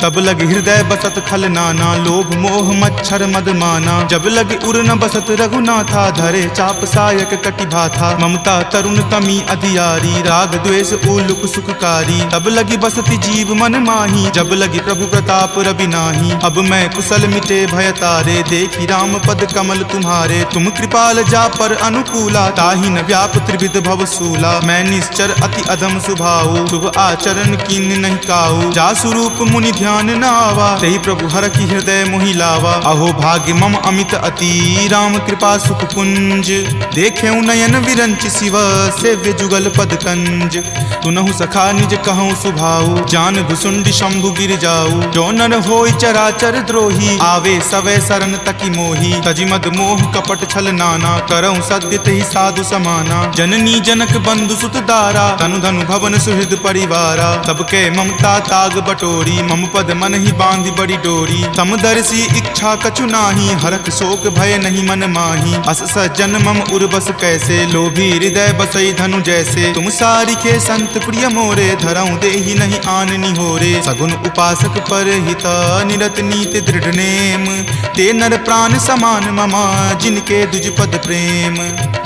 तब लगी हृदय बसत खल नाना, लोभ मोह मच्छर मद माना। जब लगी उर न बसत रघुनाथा, धरे चाप सायक कटि भाथा। ममता तरुण तमी अधियारी, राग द्वेष उलुक सुखकारी। तब लगी बसति जीव मन माही, जब लगी प्रभु प्रताप रवि नाही। अब मैं कुशल मिटे भय तारे, देखी राम पद कमल तुम्हारे। तुम कृपाल जा पर अनुकूला, ताहि न व्याप त्रिविध भव सूला। मैं निश्चर अति अधम सुभाऊ, शुभ आचरण कीन नहीं काऊ। जा स्वरूप मुनि ध्यान न आवा, तेहि प्रभु हर की हृदय मोहि लावा। अहो भाग्य मम अमित अति, राम कृपा सुख पुंज। देखे नयन विरंच शिव, सेव्य जुगल पद कंज। तुनहु सखा निज कहूँ सुभाऊ, जान भुसुंडी शंभु गिर जाऊ। जो नर होय चराचर द्रोही, आवे सवै शरण तकी मोही। तजि मद मोह कपट छल नाना, करऊँ सद्य तेहि साधु समाना। जननी जनक बंधु सुत दारा, तनु धनु भवन सुहृद परिवारा। तब के ममता ताग बटोरी, मम पद मन ही बांधी बड़ी डोरी। तम दर्शी इच्छा कछु नाही, हरख शोक भय नहीं मन माही। अस सज्जन मम उर्बस कैसे, लोभी हृदय बसई धनु जैसे। तुम सारिखे संत प्रिय मोरे, धरऊं देहि नहीं आन निहोरे। सगुन उपासक पर हिता, निरत नीति दृढ़ नेम। ते नर प्राण समान ममा, जिनके दुज पद प्रेम।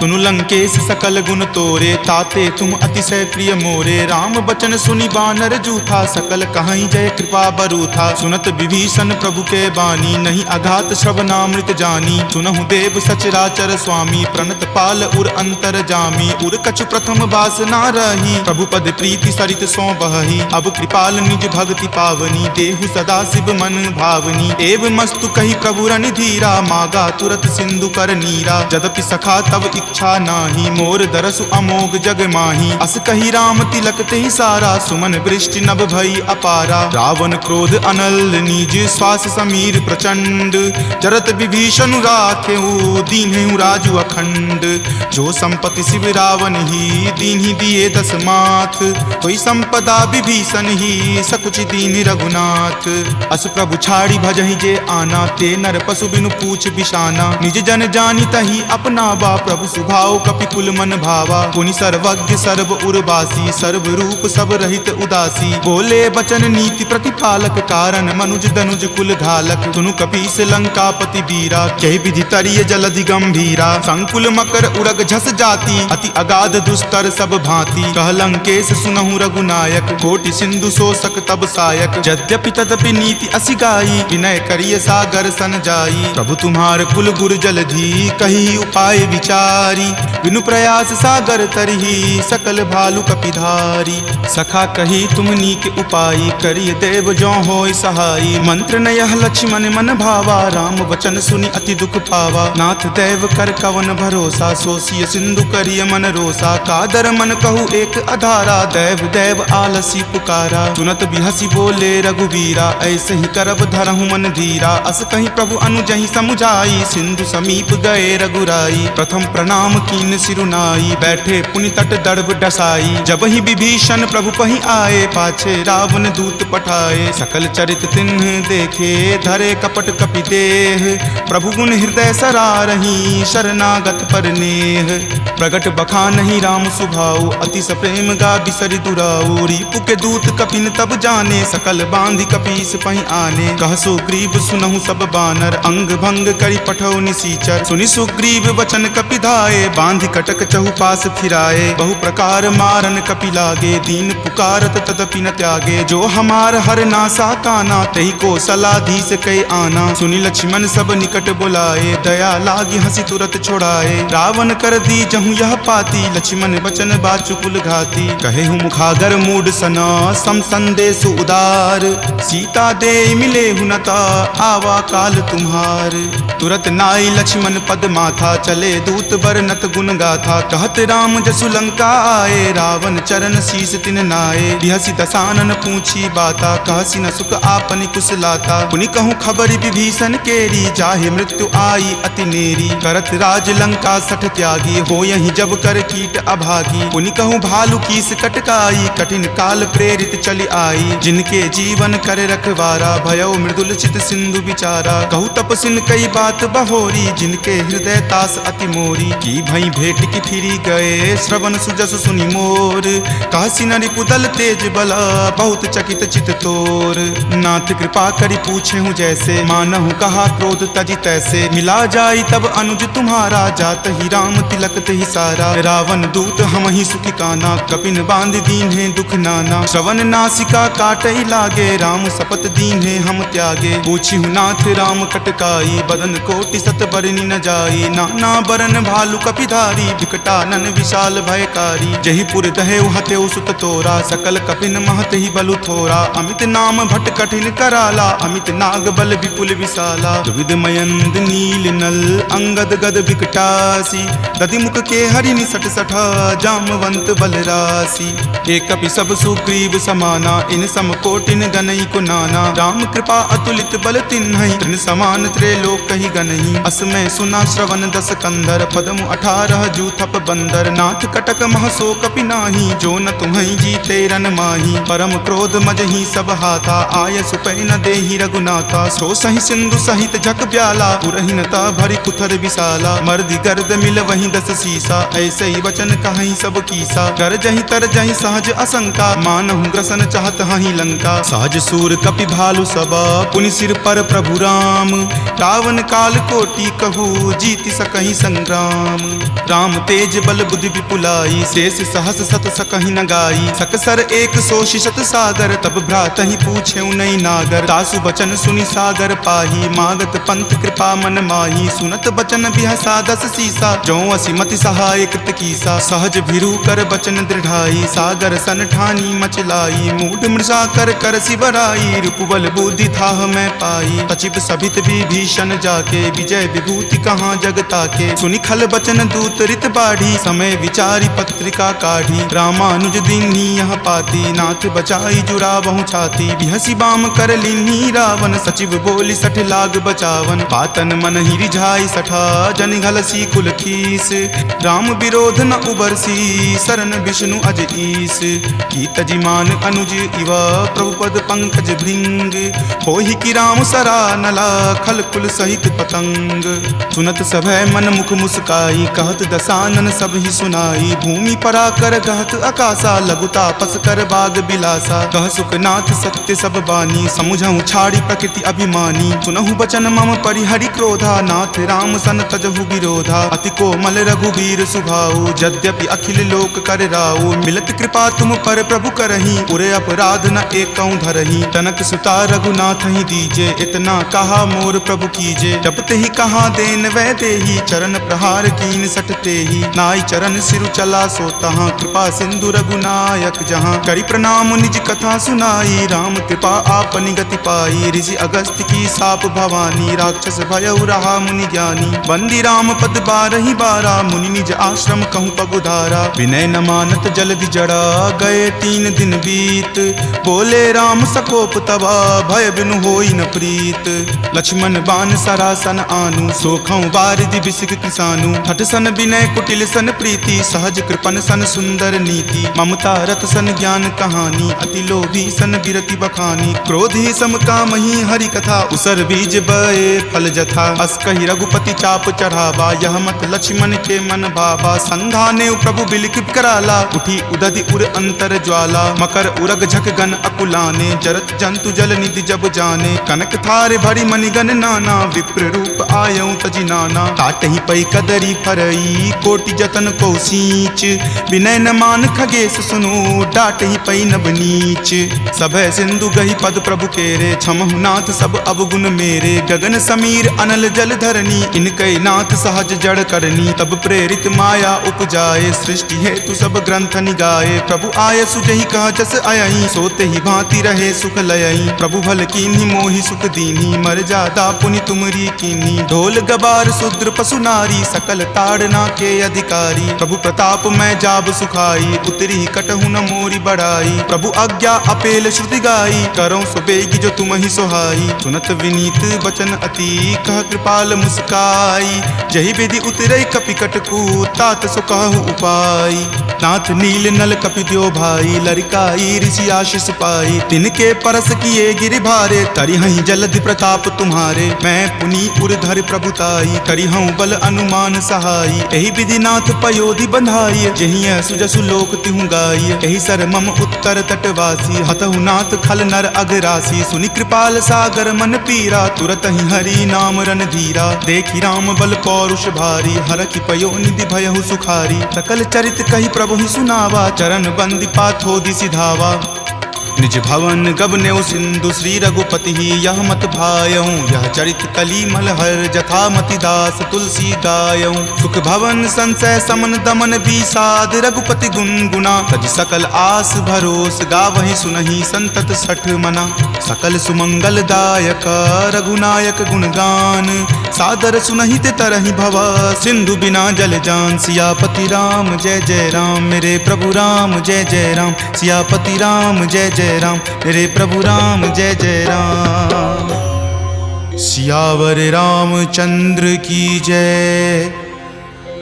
तुनु लंकेश सकल गुण तोरे, ताते तुम अतिशय प्रिय मोरे। राम बचन सुनि बानर जूथा, सकल कहाई जय कृपा बरूथा। सुनत विभीषण प्रभु के बानी, नहीं अघात श्रवणामृत जानी। सुनहु देव सचराचर स्वामी, प्रणत पाल उर अंतर जामी। उर कछु प्रथम बास ना रही, प्रभु पद प्रीति सरित सो बही। अब कृपाल निज भक्ति पावनी, देहु सदा शिव मन भावनी। एव मस्तु कही प्रभु रण धीरा, मागा तुरत सिंधु कर नीरा। जदपि सखा तब इच्छा नाही, मोर दरसु अमोघ जग माही। अस कही राम तिलक तेहि सारा, सुमन वृष्टि नभ भई अपारा। रावण क्रोध अनल निज, श्वास समीर प्रचंड। जरत विभीषण राखेहु, दीन्हु राजु अखंड। जो संपत्ति शिव रावण ही, दीन्हि दिए दस माथ। कोई संपदा विभीषण ही, सकुच दीन रघुनाथ। अस प्रभु छाड़ी भजहि जे आना, ते नर पशु बिनु पूछ बिशाना। निज जन जानी तहि अपनावा, प्रभु सुभाव कपिकुल मन भावा। पुनि सर्वज्ञ सर्व उर्वासी, सर्व रूप सब रहित उदासी। बोले बचन नीति प्रतिपालक, कारण मनुज दनुज कुल घालक। सुनु कपीस लंकापति वीरा, कहि विधि तरिय जलधि गंभीरा। संकुल मकर उड़ग झस जाति, अति अगाध दुस्तर सब भांति। कह लंकेश सुनहु रघुनायक, कोटि सिंधु शोषक तब सायक। यद्यपि तदपि नीति असि गाई, विनय करिय सागर सन जाई। प्रभु तुम्हार कुल गुर जलधि, कही उपाय विचारी। बिनु प्रयास सागर तरही, सकल भालु कपिधारी। सखा कही तुम नीक उपाई, करिय देव जो होय सहाई। मंत्र न यह लक्ष्मण मन भावा, राम वचन सुनि अति दुख पावा। नाथ देव कर कवन भरोसा, सोसिय सिंधु करिय मन रोसा। कादर मन कहु एक अधारा, देव देव आलसी पुकारा। सुनत बिहसी बोले रघुवीरा, ऐसे ही करब धरहु मन धीरा। अस कहीं प्रभु अनुजहि समुझाई, सिंधु समीप गए रघुराई। प्रथम प्रणाम कीन सिरुनाई, बैठे पुनि तट दर्भ डसाई। जब ही विभीषण प्रभु पहि आए, पाछे रावण दूत पठाए। सकल चरित तिन्ह देखे, धरे कपट कपि देह। प्रभु गुण हृदय सरारही, शरणागत पर नेह। प्रगट बखानहि राम सुभाऊ, अति सप्रेम गा बिसरि दुराऊ। रिपु के दूत कपिन तब जाने, सकल बांधि कपीस पहि आने। कह सुग्रीव सुनहु सब बानर, अंग भंग करि पठौ निसीचर। सुनि सुग्रीव वचन कपिधाए, बांधि कटक चहुपास फिराए। बहु प्रकार मारन कपि लागे, दीन पुकारत तदपि न त्यागे। जो हमार हर नासा काना, तहि को सलाधीस कई आना। सुनि लक्ष्मण सब निकट बुलाए, दया लागी हंसी तुरत छोड़ाए। रावण कर दी जहु यह पाती, लक्ष्मण बचन बाचु कुल घाती। कहे हूँ मुखागर मूड सना, सम संदेश उदार। सीता दे मिले हुनता, आवा काल तुम्हार। तुरत नाई लक्ष्मण पद माथा, चले दूत बरनत गुण गाथा। कहत राम जसु लंका आए, रावण चरण शीस तिन नाये। बिहसी दसानन पूछी बाता, कहसी न सुख आपनि कुशलाता। पुनि कहूँ खबरि विभीषण केरी, जाहे मृत्यु आई अति नेरी। करत राज लंका सठ त्यागी, हो यही जब कर कीट अभागी। पुनि कहूँ भालु कीस कटकाई, कठिन काल प्रेरित चली आई। जिनके जीवन कर रखवारा, भयो मृदुल चित सिंधु विचारा। कहूँ तपसिन कई बात बहोरी, जिनके हृदय तास अति मोरी। की भई भेट की फिरी गए, श्रवण सुजस सुनि मोर। कहसी न रिपुदल तेज बला, बहुत चकित चित तोर। नाथ कृपा करि पूछे हूँ जैसे, मानहु कहा क्रोध तजि तैसे। मिला जाई तब अनुज तुम्हारा, जात ही राम तिलक तेहि सारा। रावण दूत हम ही सुखी काना, कपिन बांध दीन है दुख नाना। श्रवण नासिका काटई लागे, राम सपत दीन है हम त्यागे। पूछी हूँ नाथ राम कटकाई, बदन कोटि सत बरनी न जाई। नाना बरन भालु कपिधारी, विकटानन विशाल भयकारी। जही पुर दहेउ हतेउ सुत तोरा, सकल कपिन महत ही बलु थोरा। अमित नाम भट कठिन कराला, अमित नाग बल विपुल विशाला। दुविध मयंद नील नल, अंगद गद विकटासी। दधि मुख के हरि निसट सठा, जामवंत बल राशि। एक कपि सब सुग्रीव समाना, इन सम कोटिन गनई को नाना। राम कृपा अतुलित बल तिन्हई, तृण समान त्रैलोक कहि गनहि। असमय सुना श्रवण दस कंधर, पदमु 18 जूथप बंदर। नाथ कटक महसो कपि नाही, जो न तुम्हें जीते रन माही। परम क्रोध मजही सब हाथा, आय सुपै न देहि रघुनाथा। सो सही सिंधु सहित झक ब्याला, पुरहीनता भरी कुथर विशाला। मर्दी गर्द मिल वहीं 10 सीसा, ऐसे ही वचन कहीं सब कीसा। कर जही तर जही सहज असंका, मानहु ग्रसन चाहत हहीं लंका। सहज सूर कपि भालु सबा, पुनि सिर पर प्रभु राम। रावण काल कोटि कहू, जीति सकहि संग्राम। राम तेज बल बुद्धि विपुलाई, शेष सहस सत सकहि न गाई। सकसर एक सोषि शत सागर, तब भ्रातहि पूछेउ नहीं नागर। तासु बचन सुनि सागर पाही, मागत पंथ कृपा मन माही। सुनत बचन बिहसा 10 सीसा, जो असि मति सहाय कृत कीसा। सहज भिरू कर बचन दृढ़ाई, सागर सन ठानी मचलाई। मूढ़ मृषा कर कर सिबराई, रूपबल बुद्धि थाह मैं पाई। सचिव सभित विभीषण जाके, विजय विभूति कहाँ जगता के। सुनि खल बचन दूत रित बाढ़ी, समय विचारी पत्रिका काढ़ी। रामानुज दीन्ही यह पाती, नाथ बचाई जुड़ावहु छाती। बिहसी बाम कर लीन्ही रावण, सचिव बोली सठ लाग बचावन। पातन मन ही रिझाई सठा, जन घलसी कुल खीस। राम विरोध न उबरसी, शरण विष्णु अज ईस। की तजिमान अनुज इवा, प्रभुपद पंकज भृंग। होहि की राम सरा नला, खल कुल सहित पतंग। सुनत सभय मन मुख मुस्काई, कहत दसानन सब ही सुनाई। भूमि परा कर गहत आकाशा, लघु तापस कर बाग बिलासा। कह सुखनाथ सत्य सब बानी, समुझहु छाड़ी प्रकृति अभिमानी। सुनहु बचन मम परिहरि क्रोधा, नाथ राम सन तजहु विरोधा। अति कोमल रघुबीर सुभाऊ, यद्यपि अखिल लोक कर राऊ। मिलत कृपा तुम पर प्रभु करही, उरे अपराध न एकौ धरही। तनक सुता रघुनाथ ही दीजे, इतना कहा मोर प्रभु कीजे। जपते ही कहा देन वै देही, चरण प्रहार कीन सटते ही। नाई चरण सिरु चला सो तहाँ, कृपा सिंधु रघुनायक जहाँ। करि प्रणाम निज कथा सुनाई, राम कृपा आपनि गति पाई। ऋषि अगस्त्य की साप भवानी, राक्षस भयउ रहा मुनि ज्ञानी। बंदी राम पद 12 बारा, मुनि निज आश्रम कहूँ पगुधारा। विनय न मानत जलधि जड़ा, गए 3 दिन बीत। बोले राम सकोप तबा, भय बिनु होई न प्रीत। लक्ष्मण बान सरासन आनु, सोखौ बारिधि बिसिक किसानु। हठ सन विनय कुटिल सन प्रीति, सहज कृपन सन सुंदर नीति। ममता रत सन ज्ञान कहानी, अति लोभी सन बिरति बखानी। क्रोधी सम कामहि हरि कथा, उसर बीज बए फल जथा। अस कहि रघुपति चाप चढ़ावा, यह मत लक्ष्मण के मन भावा। संधाने प्रभु बिलिख कराला, उठी उदधि उर अंतर ज्वाला। मकर उरग झक गन अकुलाने, जरत जंतु जल निधि जब जाने। कनक थारे भरी मणिगन नाना, विप्र रूप आयऊ तजि नाना। काटहि पै कदरी फरई, कोटि जतन को सींच। विनय न मान खगेश सुनो, डाटहि पै नब नीच। सभय सिंधु गहि पद प्रभु केरे, क्षमहु नाथ सब अवगुण मेरे। गगन समीर अनल जल धरनी, इनकै नाथ सहज जड़ करनी। तब प्रेरित माया उपजाए, सृष्टि हेतु सब ग्रंथ निगाए। प्रभु आय सुजहि कह जस अयहि, सोते ही भांति रहे सुख लयहि। प्रभु भल कीन्ही मोहि सुख दीन्ही, मर जादा पुनि तुमरी कीन्ही। ढोल गबार शूद्र पशु नारी, सकल ताड़ना के अधिकारी। प्रभु प्रताप मैं जाब सुखाई, उतरी कटहु न मोरी बड़ाई। प्रभु आज्ञा अपेल श्रुति गाई, करौं सुबेगी जो तुम ही सोहाई। सुनत विनीत बचन अति, कह कृपाल मुस्काई। जहि विधि उतरई कपि कटकू, तात सो कहु उपाय। नाथ नील नल कपि द्यो भाई, लरिकाई ऋषि आशीष पाई। तिनके परस किए गिरि भारे, तरिहहि जलधि प्रताप तुम्हारे। मैं पुनि उरधर प्रभुताई, करिहऊँ बल अनुमान सहाई। एहि विधि नाथ पयोधि बंधाई, जहिं सुजसु लोक तिहु गाई। एहि सर मम उत्तर तटवासी, हतहु नाथ खल नर अगरासी। सुनि कृपाल सागर मन पीरा, तुरत ही हरि नाम रन धीरा। देखि राम बल पौरुष भारी, हरखि पयो निधि भयहु सुखारी। सकल चरित कहि प्रभु ही सुनावा, चरण बंदी पाथोधि सिधावा। निज भवन गबनेउ सिंधु, श्री रघुपति ही यह मत भायऊँ। यह चरित कली मलहर, जथा मति दास तुलसी गायऊँ। सुख भवन संशय समन दमन बीसाद, रघुपति गुनगुना। तज सकल आस भरोस, गावहि सुनहि संतत सठ मना। सकल सुमंगल दायक, रघुनायक गुणगान। सादर सुनहि ते तरहि भवा, सिंधु बिना जल जान। सियापति राम जय जय राम, मेरे प्रभु राम जय जय राम। सियापति राम जय जय राम, मेरे प्रभु राम जय जय राम। सियावर रामचंद्र की जय,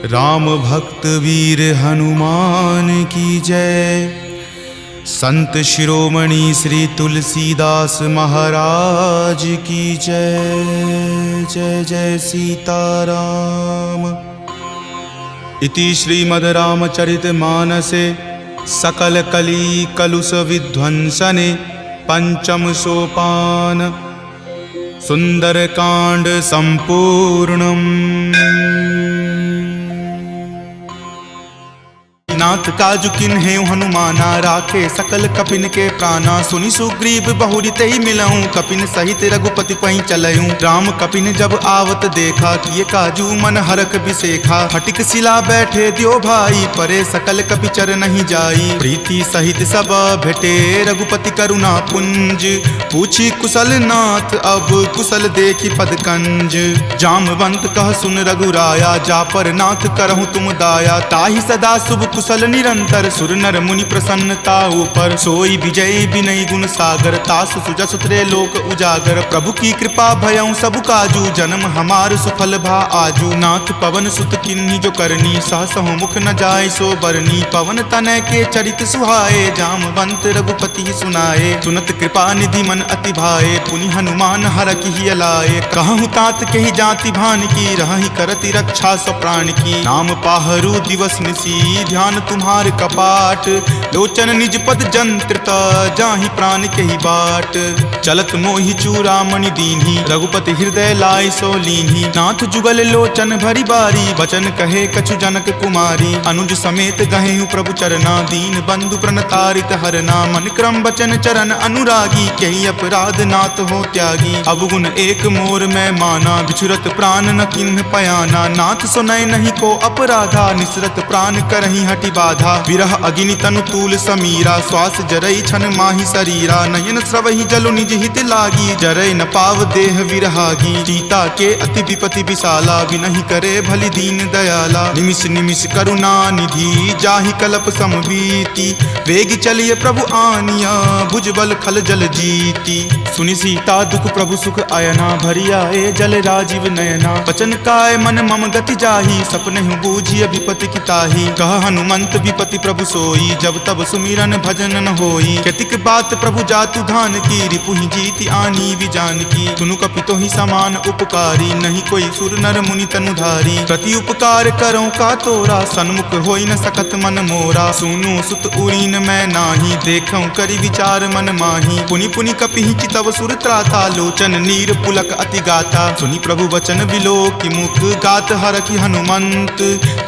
राम भक्त वीर हनुमान की जय। संत शिरोमणि श्री तुलसीदास महाराज की जय। जय जय सीताराम। इति श्रीमद् रामचरितमानसे सकल कली कलुष विध्वंसने पंचम सोपान सुंदरकांड संपूर्णम्। नाथ काजु किन्हे हनुमाना राखे सकल कपिन के प्राणा। सुनि सुग्रीव बहुरी तेहि मिलऊं कपिन सहित रघुपति पहि चलऊं। राम कपिन जब आवत देखा किए काजू मन हरख बिसेखा। फटिक शिला बैठे दियो भाई परे सकल कपिचर नहीं जाई। प्रीति सहित सब भेटे रघुपति करुणा पुंज। पूछी कुशल नाथ अब कुशल देखी पदकंज। जामवंत कह सुन रघुराया जा पर नाथ करहु तुम दाया। ताहि सदा शुभ कुशल निरंतर सुर नर मुनि प्रसन्नता ऊपर। सोई विजय विनय गुण सागर तासु सुजस त्रय लोक उजागर। प्रभु की कृपा भयउ सब काजू जन्म हमार सुफल भा आजू। नाथ पवन सुत किन्ही जो करनी सहसहु मुख न जाय सो बरनी। पवन तनय के चरित सुहाए जामवंत रघुपति सुनाए। सुनत कृपा निधि मन अति भाए पुनि हनुमान हरखि हिय लाए। कहूँ तात के ही जाति भान की रहहि करति रक्षा सब प्राण की। नाम पाहरू दिवस निसी ध्यान तुम्हार कपाट। लोचन निज पद जंत्रित जाहि प्राण के ही बाट। चलत मोहि चूड़ामणि दीन्ही रघुपति हृदय लाय सो लीन्ही। नाथ जुगल लोचन भरी बारी वचन कहे कछु जनक कुमारी। अनुज समेत गहेहु प्रभु चरना दीन बंधु प्रणतारित हरना। मन क्रम वचन चरण अनुरागी कही अपराध नाथ हो त्यागी। अवगुण एक मोर में माना बिछुरत प्राण न किन्ह पयाना। नाथ सुनय नहीं को अपराधा निसरत प्राण करहि हटि बाधा। विरह अग्नि तनु तूल समीरा श्वास जरई छन माहि शरीरा। नयन स्रवहि जलु निज हित लागी जरय न पाव देह विरहागी। सीता के अति विपति विशाला विनहि करे भलि दीन दयाला। निमिष निमिष करुणा निधि जाहि कलप समबीति। वेग चलिए प्रभु आनिया भुजबल खल जल जीती। सुनि सीता दुख प्रभु सुख आयना भरी आए जल राजीव नयना। वचन काय मन मम गति जाहि सपनेहु बूझिय विपति की ताहि। कह हनुमंत विपति प्रभु सोई जब तब सुमिरन भजन न होई। केतिक बात प्रभु जातु धान की रिपुहि जीति आनी विजान की। सुनु कपितो ही समान उपकारी नहीं कोई सुर नर मुनि तनुधारी। प्रति उपकार करो का तोरा सन्मुख होई न सकत मन मोरा। सुनु सुत उरीन मैं नाही देखऊं करि विचार मन माही। पुनि पुनि कपिहि चितव सुर त्राता लोचन नीर पुलक अति गाता। सुनि प्रभु वचन विलोकि मुख गात हरखि हनुमंत।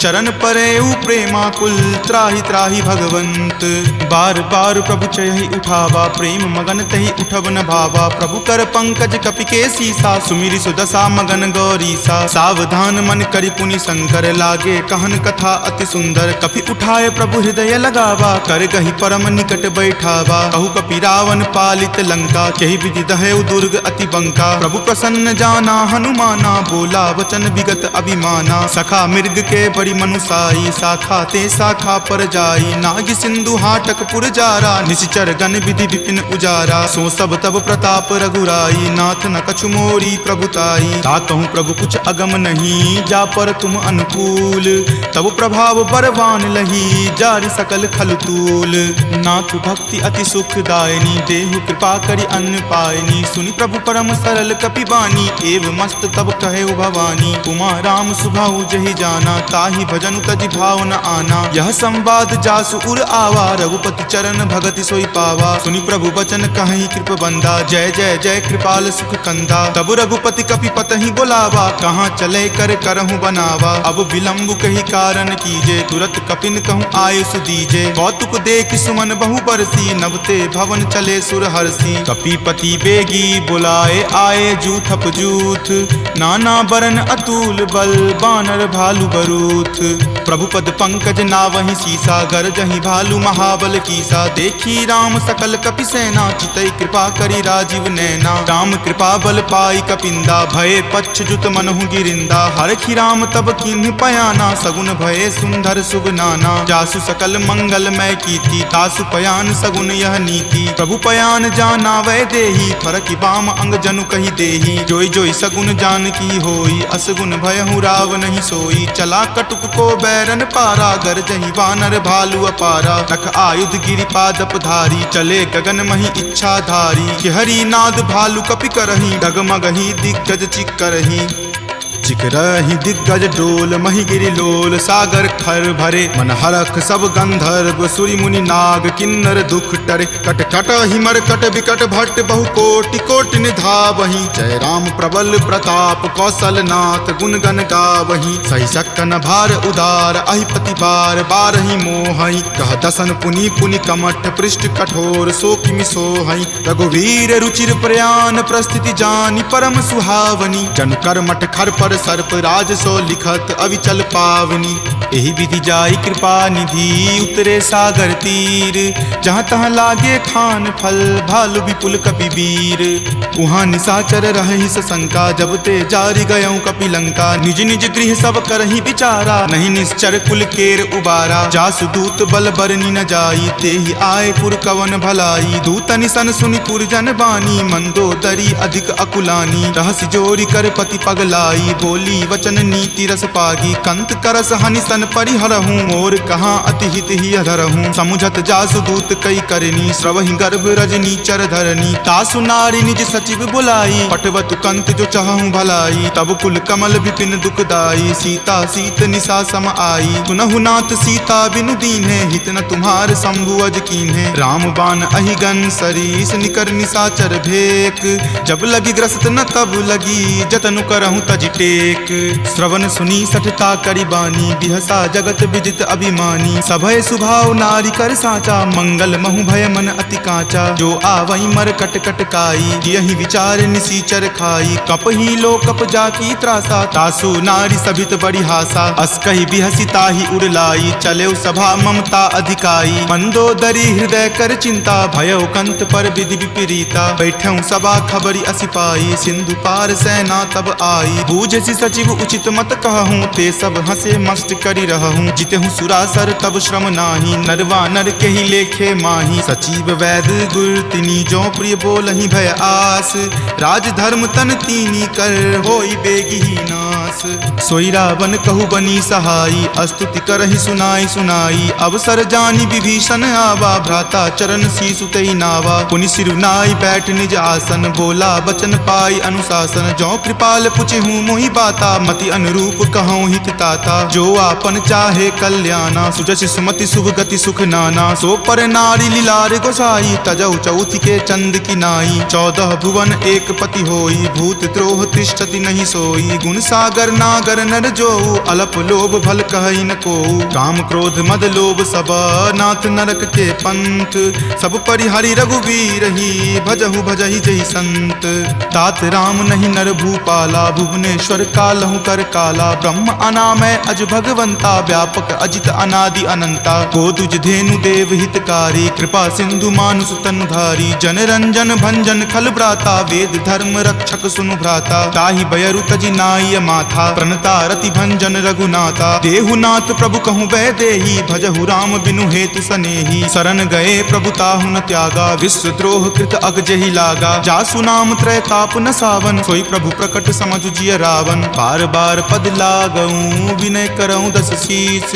चरण परेउ प्रेमाकुल त्राहि त्राहि भगवंत। बार बार प्रभु चयहि उठावा प्रेम मगन तहि उठब न भावा। प्रभु कर पंकज कपि के सीसा सुमिरि सुदशा मगन गौरीसा। सावधान मन करि पुनि शंकर लागे कहन कथा अति सुंदर। कपि उठाए प्रभु हृदय लगावा कर गहि परम निकट बैठावा। कहु कपि रावण पालित लंका केहि विधि दहेउ दुर्ग अति बंका। प्रभु प्रसन्न जाना हनुमाना बोला वचन विगत अभिमाना। सखा मृग के बड़ी मनुसाई शाखा ते शाखा पर जाई। नाग सिंधु हाटक पुर जारा निश्चर गण विधि विपिन उजारा। सो सब तब प्रताप रघुराई नाथ न कछु मोरी प्रभुताई। ता कहूँ प्रभु कुछ अगम नहीं जा पर तुम अनुकूल। तब प्रभाव बरवान लही जारि सकल खल तूल। नाथ भक्ति अति सुखदायनी देहु कृपा करि अन्न पायनी। सुनि प्रभु परम सरल कपि बानी एव मस्त तब कहे भवानी। उमा राम सुभाऊ जहि जाना ताहि भजनु तजि भाव न आना। यह संवाद जासु उर आवा रघुपति चरण भगति सोई पावा। सुनि प्रभु वचन कहि कृप बंदा जय जय जय कृपाल सुख कंदा। तब रघुपति कपि पतहि बोलावा कहाँ चले कर करहु बनावा। अब विलंब कही कारण कीजे तुरत कपिन कहूँ आयुष दीजे। कौतुक देख सुमन बहु बरसी नवते भवन चले सुर हरसी। कपिपति बेगी बुलाए आए जूथप जूथ नाना बरन अतुल बल बानर भालु बरूथ। प्रभु पद पंकज नावहि सीसा गरजहि भालु महाबल कीसा। देखी राम सकल कपि सेना चितई कृपा करि राजीव नैना। राम कृपा बल पाई कपिंदा भय पच्छ जुत मनहु गिरिंदा। हरखि राम तब किन्ह पयाना सगुन भय सुंदर शुभ नाना। जासु सकल मंगल मय कीर्ति तासु पयान सगुन यह नीति। प्रभु पयान जाना वै देही फरकि बाम अंग जनु कहि देही। जोई जोई सगुन जान की होई असगुन भयहु राव नहीं सोई। चला कटुक को बैरन पारा गरज जही वानर भालू अपारा तख आयुध गिरि पादपधारी चले गगन मही इच्छाधारी कि हरि नाद भालु कपि करही डगमगही दिग्गज चिक्करही चिकरही दिग्गज डोल मही गिरि लोल सागर खर भरे मन हरख सब गंधर्व सुरि मुनि नाग किन्नर दुख टरे कट कट हिमर कट विकट भट्ट बहु कोटि कोटि निधावही जय राम प्रबल प्रताप कौशल नाथ गुण गण गावही सही सक्कन भार उदार अहिपति बार बारही मोहई कह दसन पुनि पुनि कमठ पृष्ठ कठोर सो किमि सोहई रघुवीर रुचिर प्रयाण प्रस्थिति जानी परम सुहावनी जन कर मठ खर पर सर्प राज सो लिखत अविचल पावनी एहि विधि जाई कृपा निधि उतरे सागर तीर जहाँ तहाँ लागे खान फल भालु विपुल कपि वीर उहाँ निशाचर रही सशंका जब ते जारी गयऊँ कपि लंका निज निज गृह सब करही विचारा नहीं निश्चर कुल केर उबारा जासु दूत बल बरनी न जाई तेहि आए पुर कवन भलाई दूतनि सन सुनि पुरजन बानी मंदोदरी अधिक अकुलानी रहस्य जोरी कर पति पगलाई बोली वचन नीति रस पागी कंत करस हनि सन परिहरहूँ मोर कहाँ अति हित ही अधरहूँ समुझत जासु दूत कई करनी श्रवहि गर्भ रजनी चर धरनी तासु नारी निज सचिव बुलाई पटवतु कंत जो चाहूँ भलाई तब कुल कमल विपिन दुखदाई सीता सीत निशा सम आई सुनहु नाथ सीता बिनु दीन्हे हित न तुम्हार शंभु अज कीन्हे राम बाण अहिगन सरीस निकर निशाचर भेक जब लगी ग्रस्त न तब लगी जतनु करहूँ तज टेक श्रवण सुनी सठता करी बानी बिहसा जगत विदित अभिमानी सभय सुभाव नारी कर साचा मंगल महु भय मन अति काचा जो आवई मर कट कट काई यही विचार निसीचर खाई कप ही लो कप जाकी त्रासा तासु नारी सभित बड़ी हासा अस कही बिहसी ताही उड़लाई चले सभा ममता अधिकाई मंदोदरी हृदय कर चिंता भयो कंत पर विधि विपरीता बैठऊं सभा खबरी असिपाई सिंधु पार सेना तब आई बूझसी सचिव उचित मत कहूँ ते सब हंसे मस्त करी रहूँ जितेहूँ सुरासर तब श्रम नाही नरवा नर के ही लेखे माही सचिव वैद गुर तिनी जो प्रिय बोलहि भय आस राज धर्म तन तीनी कर होई बेगी ही नास सोई रावण कहु बनी सहाई अस्तुति करहि सुनाई सुनाई अवसर जानी विभीषण आवा भ्राता चरण शीसु तई नावा पुनि सिरुनाई बैठ निज आसन बोला बचन पाई अनुशासन जो कृपाल पुछे हूँ मोहि बाता मति अनुरूप कहूँ हित ताता जो आपन चाहे कल्याणा सुजस सुमति शुभ गति सुख नाना सो पर नारी लीलार गोसाई तजौ चौथि के चंद की नाई 14 भुवन एक पति होई भूत द्रोह तिष्ठति नहीं सोई गुण सागर नागर नर जो अलप लोभ भल कहई न को काम क्रोध मद लोभ सब नाथ नरक के पंथ सब परिहरि रघुवीर ही भजहु भजहि जहि संत तात राम नहीं नर भूपाला भुवनेश्वर कालहु कर काला ब्रह्म अनामय अज भगवंता व्यापक अजित अनादि अनंता गोदुज धेनु देव हितकारी कृपा सिंधु मानुष तनुधारी जन रंजन भंजन खल भ्राता वेद धर्म रक्षक सुनु भ्राता ताहि बयरु तजि नाय माथा प्रणता रति भंजन रघुनाथा देहुनाथ प्रभु कहूँ वै देही भजहु राम बिनु हेतु सनेही शरण गए प्रभु ताहु न त्यागा विश्व द्रोह कृत अग जहि लागा जासु नाम त्रय ताप न सावन सोई प्रभु प्रकट समझु जिय रावण बार बार पद लागऊं विनय करऊं दस शीस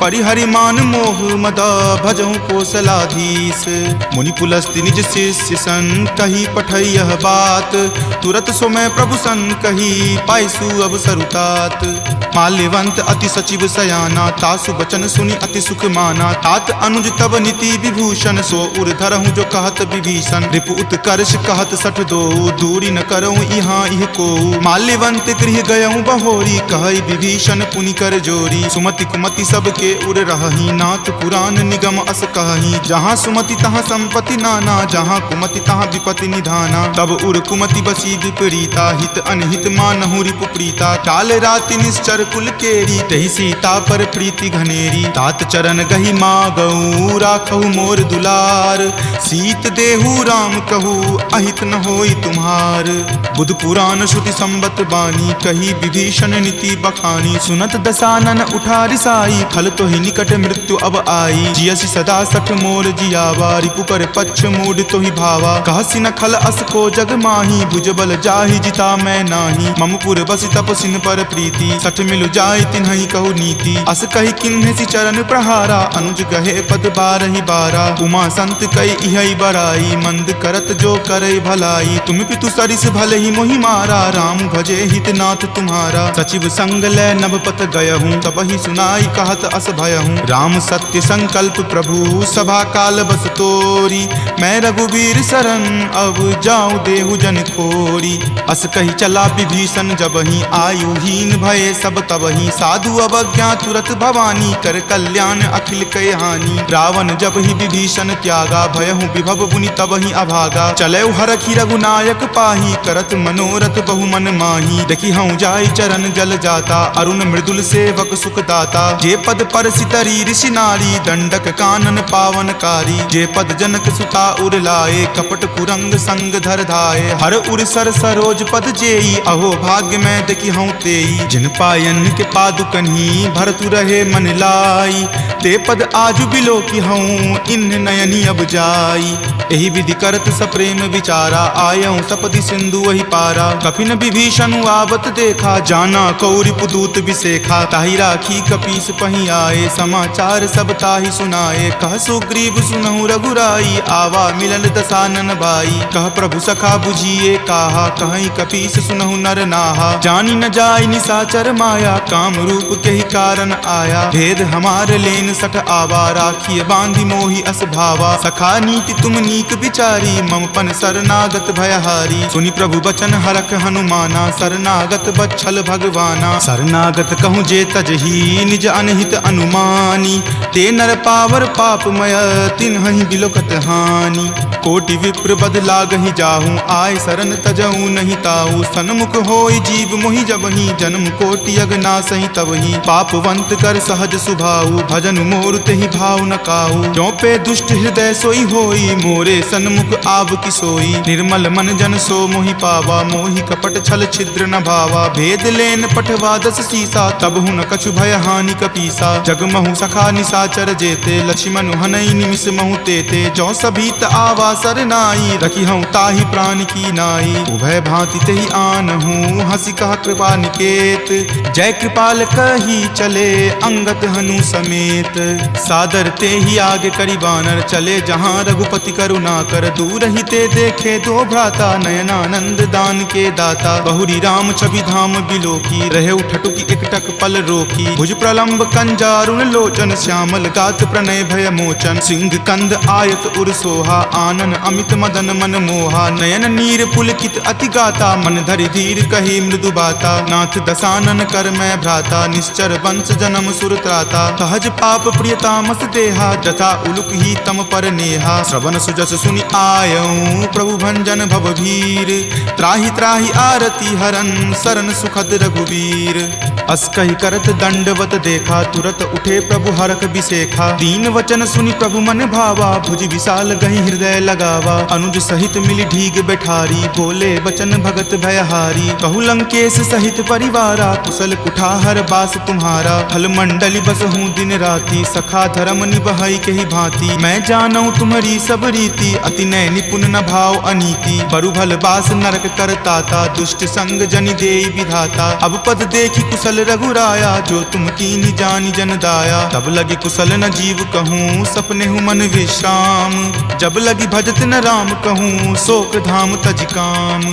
परिहरि मान मोह मदा भजऊं कौशलाधीश मुनि पुलस्ति निज शिष्य सन कही पठई यह बात तुरत सो मैं प्रभु सन कही पाइसु अब सरुतात माल्यवंत अति सचिव सयाना तासु बचन सुनि अति सुख माना तात अनुज तब नीति विभूषण सो उर धरहूं जो कहत विभीषण रिपु उत्कर्ष कहत सठ दो दूरी न करऊं यहाँ इह को माल्यवंत गृह गयऊं बहोरी कहई विभीषण पुनि कर जोरी सुमति कुमति सबके उर रहही नाथ पुराण निगम अस कहही जहाँ सुमति तहाँ संपत्ति नाना जहाँ कुमति तहाँ विपति निधाना तब उर कुमति बसी विपरीता हित अनहित मानहु रिपु प्रीता काल राति निश्चर कुल केरी तही सीता पर प्रीति घनेरी तात चरण गही मागऊ राखहु मोर दुलार सीत देहु राम कहू अहित न होई तुम्हार बुध पुराण श्रुति संबत बानी कही विभीषण नीति बखानी सुनत दसानन उठा रिसाई खल तो ही निकट मृत्यु अब आई जियसि सदा सठ मोर जियावा रिपु कर पक्ष मूड तो ही भावा कहसी न खल अस को जग माही भुज बल जाहि जिता मैं नाही मम पुर बसि तपसि तिन पर प्रीति, सठ मिलु जाय तिन्हि कहु नीति। अस कहि किन्हे सि चरण प्रहारा, अनुज गहे पद बारहि बारा। उमा संत कई इहै बराई, मंद करत जो करे भलाई। तुम पितु सरिस भले ही मोहि मारा, राम भजे हित नाथ तुम्हारा। सचिव संग लै नभ पत गयहूँ, तबहि सुनाई कहत अस भयहूँ। राम सत्य संकल्प प्रभु, सभा काल बस तोरी। मैं रघुवीर शरण, अब जाऊँ देहु जन खोरी। अस कही चला विभीषण जबहि, आयुहीन भये सब तबहि। साधु अवज्ञा तुरत भवानी, कर कल्याण अखिल कय हानि। रावण जब ही विभीषण त्यागा, भयहु विभव पुनि तबहि अभागा। चलै हरखि रघुनायक पाही, करत मनोरथ बहु मन माही। देखी हूँ जाय चरण जल जाता, अरुण मृदुल सेवक सुख दाता। जे पद पर सितरी ऋषि नारी, दंडक कानन पावनकारी। जे पद जनक सुता उर लाए, कपट कुरंग संग धर धाये। हर उर सर सरोज पद जेई, अहो भाग्य में देखी हूँ तेई। जिन पायन के पादुकन्ही, भरतु रहे मन लाई। ते पद आजु बिलो की हूँ, इन नयनी अब जाई। एहि विधि करत सप्रेम विचारा, आयऊँ सपदि सिंधु वही पारा। कपिन विभीषण आवत देखा, जाना कौरि पुदूत विसेखा। ताहि राखी कपीस पहि आए, समाचार सब ताहि सुनाए। कह सुग्रीव सुनहु रघुराई, आवा मिलल दसानन बाई। कह प्रभु सखा बुझिए काहा, कहीं कपीस सुनहु नर नाहा। जानी न जाय निसाचर माया, काम रूप के ही कारण आया। भेद हमार लेन सठ आवा, राखिय बांधि मोहि अस भावा। सखा नीति तुम नीक विचारी, मम पन शरणागत भयहारी। सुनि प्रभु बचन हरख हनुमाना, शरणागत बच्छल भगवाना। शरणागत कहूँ जे तजही, निज अनहित अनुमानी। ते नर पावर पापमय, तिन्हि बिलोकत हानि। कोटि विप्र बद लागहि जाहूँ, आय शरण तजहूँ नहीं ताऊ। सन्मुख होय जीव मोहि जबहि, जन्म कोटि अगनासहि तबहि। पापवंत कर सहज सुभाऊ, भजन मोर तेहि भाव न काऊ। जो पे दुष्ट हृदय सोई होई, मोरे सन्मुख आब की सोई। निर्मल मन जन सो मोहि पावा, मोहि कपट छल छिद्र न भावा। भेद लेन पठवा दस सीसा, तब हूँ न कछु भय हानि कपीसा। जगमहु सखा निसाचर जेते, लक्ष्मण हनई निमिष महु तेते। जो सभीत आवा सरनाई, रखी हूँ ताहि प्राण की नाई। उभय भांति तेहि आनहूँ, हंसी कहा कृपा निकेत। जय कृपाल कही चले, अंगत हनु समेत। सादर ते ही आगे करी बानर, चले जहाँ रघुपति करुणा कर। दूर ही ते देखे दो भ्राता, नयनानंद दान के दाता। बहुरी राम छवि धाम बिलो की, रहे उठटुकी एकटक पल रोकी। भुज प्रलंब कंजारुण लोचन, श्यामल गात प्रणय भय मोचन। सिंह कंद आयत उर सोहा, आनन अमित मदन मन मोहा। नयन नीर पुलकित अति गाता, मन धरि धीर कही मृदु बाता। नाथ दसानन कर मैं भ्राता, निश्चर वंश जन्म सुर त्राता। सहज पाप प्रियतामस देहा, जथा उलुक ही तम पर नेहा। श्रवण सुजस सुनि आयऊँ, प्रभु भंजन भवभीर। त्राहि त्राहि आरती हरन, शरण सुखद रघुवीर। अस कहि करत दंडवत देखा, तुरत उठे प्रभु हरख बिसेखा। दीन वचन सुनि प्रभु मन भावा, भुज विशाल गहि हृदय लगावा। अनुज सहित मिली ढीग बैठारी, बोले बचन भगत भयहारी। कहु लंकेश सहित परिवारा, कुशल कुठार बास तुम्हारा। फल मंडली बस हूँ दिन राति, सखा धर्म निबहई के ही भांति। मैं जानऊँ तुम्हारी सब रीति, अति नय निपुण न भाव अनीति। बरु भल बास नरक करताता, दुष्ट संग जनि देई विधाता। अब पद देखी कुशल रघुराया, जो तुम कीनी जानी जन दाया। तब लगी कुशल न जीव कहूँ, सपने हूँ मन विश्राम। जब लगी भजत न राम कहूँ, शोक धाम तज काम।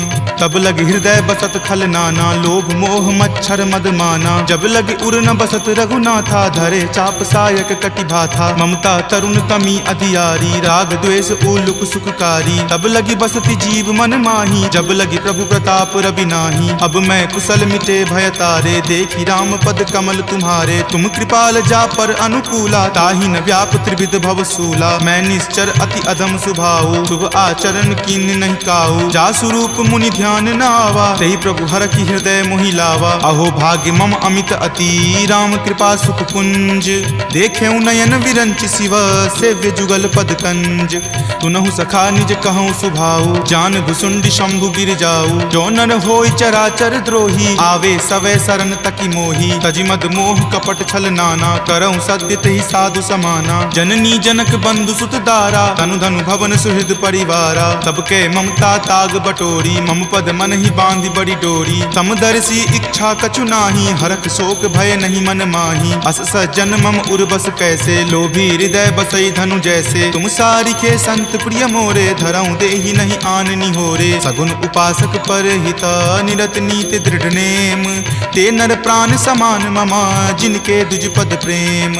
तब लगी हृदय बसत खल नाना, लोभ मोह मच्छर मद माना। जब लगी उर न बसत रघुनाथा, धरे चाप सायक कटि भाथा। ममता तरुण तमी अधियारी, राग द्वेष उलुक सुखकारी। तब लगी बसती जीव मन माही, जब लगी प्रभु प्रताप रवि नाही। अब मैं कुशल मिटे भय तारे, देखी राम पद कमल तुम्हारे। तुम कृपाल जा पर अनुकूला, ताहि न व्याप त्रिविध भव सूला। मैं निश्चर अति अधम सुभाऊ, शुभ आचरण कीन नहीं काऊ। जा स्वरूप मुनि ध्यान न आवा, तेहि प्रभु हर की हृदय मोहि लावा। अहो भाग्य मम अमित अति, राम कृपा सुख पुंज। देखे नयन विरंच शिव, सेव्य जुगल पद कंज। तुनहु सखा निज कहूँ सुभाऊ, जान भुसुंडी शंभु गिर जाऊ। जो नर होय चराचर द्रोही, आवे सवै शरण तकी मोही। तजिमद मोह कपट छल नाना, करऊँ सद्य तेहि साधु समाना। जननी जनक बंधु सुत दारा, तनु धनु भवन सुहृद परिवारा। सबके ममता ताग बटोरी, मम पद मन ही बांधी बड़ी डोरी। समदर्शी इच्छा कछु नाही, हरख शोक भय नहीं मन माही। अस सज्जन मम उर्बस कैसे, लोभी हृदय बसई धनु जैसे। तुम सारिखे संत प्रिय मोरे, धरऊं देहि नहीं आन निहोरे। सगुन उपासक पर हिता, निरत नीति दृढ़ नेम। ते नर प्राण समान ममा, जिनके दुज पद प्रेम।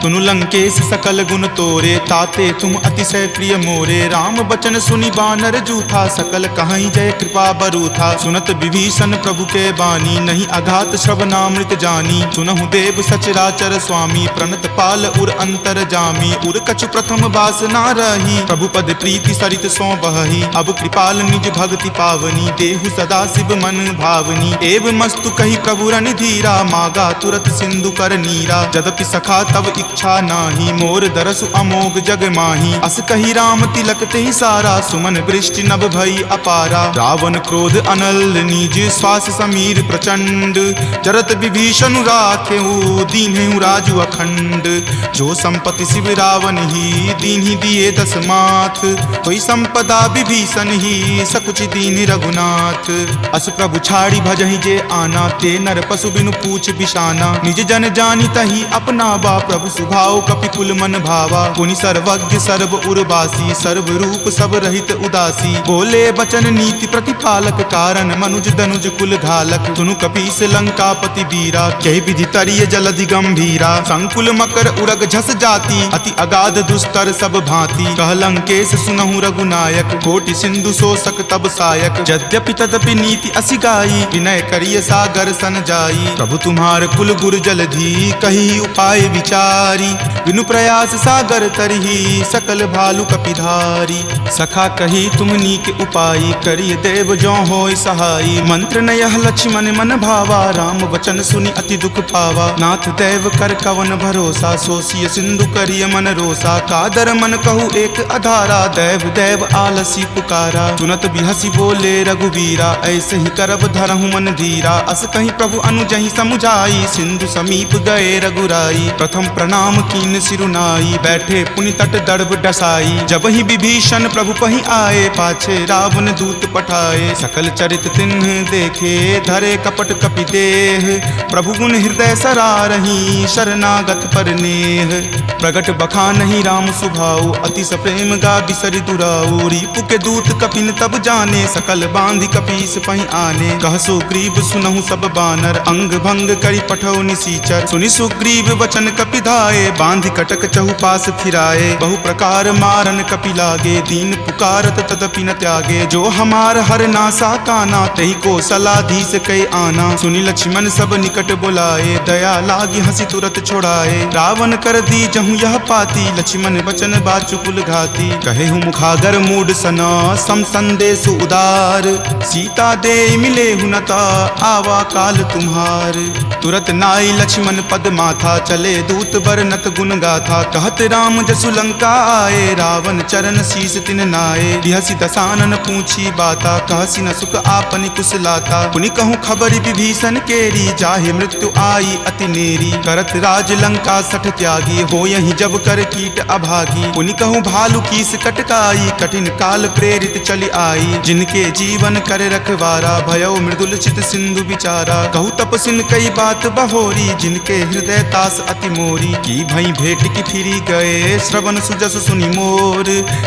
तुनु लंकेश सकल गुण तोरे, ताते तुम अतिशय प्रिय मोरे। राम बचन सुनि बानर जूथा, सकल कहाई जय कृपा बरूथा। सुनत विभीषण प्रभु के बानी, नहीं अघात श्रवणामृत जानी। सुनहु देव सचराचर स्वामी, प्रणत पाल उर अंतर जामी। उर कछु प्रथम बास ना रही, प्रभु पद प्रीति सरित सो बही। अब कृपाल निज भक्ति पावनी, देहु सदा शिव मन भावनी। एव मस्तु कही प्रभु रण धीरा, मागा तुरत सिंधु कर नीरा। जदपि सखा तब इच्छा नाही, मोर दरसु अमोघ जग माही। अस कही राम तिलक तेहि सारा, सुमन वृष्टि नभ भई अपारा। रावण क्रोध अनल निज, श्वास समीर प्रचंड। जरत विभीषण राखेहु, दीन्हेहु राजु अखंड। जो संपत्ति शिव रावण ही, दीन्हि दिए दस माथ। कोई संपदा विभीषण ही, सकुच दीन रघुनाथ। अस प्रभु छाड़ी भजहि जे आना, ते नर पशु बिनु पूछ बिशाना। निज जन जानी तही अपनावा, प्रभु सुभाव कपिकुल मन भावा। पुनि सर्वज्ञ सर्व उर्वासी, सर्व रूप सब रहित उदासी। बोले बचन नीति प्रतिपालक, कारण मनुज दनुज कुल घालक। सुनु कपीस लंकापति वीरा, कहि विधि तरिय जलधि गंभीरा। संकुल मकर उरग झस जाति, अति अगाध दुस्तर सब भांति। कह लंकेश सुनहु रघुनायक, कोटि सिंधु शोषक तब सायक। यद्यपि तदपि नीति असि गाई, विनय करिय सागर सन जाई। प्रभु तुम्हार कुल गुर जलधि, कही उपाय विचारी। बिनु प्रयास सागर तरही, सकल भालु कपिधारी। सखा कही तुम नीक उपाई, करिय देव जो होय सहाई। मंत्र नयह लक्ष्मण मन भावा, राम वचन सुनि अति दुख पावा। नाथ देव कर कवन भरोसा, सोसिय सिंधु करिय मन रोसा। कादर मन कहु एक अधारा, देव देव आलसी पुकारा। सुनत बिहसी बोले रघुवीरा, ऐसे ही करब धरहु मन धीरा। अस कहीं प्रभु अनुजहि समुझाई, सिंधु समीप गए रघुराई। प्रथम प्रणाम कीन सिरुनाई, बैठे पुनि तट दर्भ डसाई। जब ही विभीषण प्रभु पहि आए, पाछे रावण दूत पठाए। सकल चरित तिन्ह देखे, धरे कपट कपि देह। प्रभु गुण हृदय सरारही, शरणागत पर नेह। प्रगट बखानहि राम सुभाऊ, अति सप्रेम गा बिसरि दुराऊ। रिपु के दूत कपिन तब जाने, सकल बांधि कपीस पहि आने। कह सुग्रीव सुनहु सब बानर, अंग भंग करि पठौ निसीचर। सुनि सुग्रीव वचन कपिधाए, बांधि कटक चहुपास फिराए। बहु प्रकार मारन कपि लागे, दीन पुकारत तदपि न त्यागे। जो हमार हर नासा काना, तही को सलाधीस कै आना। सुनि लक्ष्मण सब निकट बुलाए, दया लागी हंसी तुरत छोड़ाए। रावण कर दी जहु यह पाती, लक्ष्मण वचन बाचुकुल घाती। कहेहु मुखागर मूड सना, सम संदेश उदार। सीता दे मिले हुनता, आवा काल तुम्हार। तुरत नाई लक्ष्मण पद माथा, चले दूत बरनत गुण गाथा। कहत राम जसु लंका आए, रावण चरण शीस तिन नाए। बिहसी दसानन पूछी बाता, कहसी न सुख आपनि कुशलाता। पुनि कहूँ खबरि विभीषण केरी, जाहे मृत्यु आई अति नेरी। करत राज लंका सठ त्यागी, हो यही जब कर कीट अभागी। पुनि कहूँ भालु कीस कटकाई, कठिन काल प्रेरित चली आई। जिनके जीवन करे रखवारा, भयो मृदुल चित सिंधु विचारा। कहूँ तपसिन कई बात बहोरी, जिनके हृदय तास अति मोरी। की भई भेट की फिरी गए, श्रवण सुजस सुनि मोर।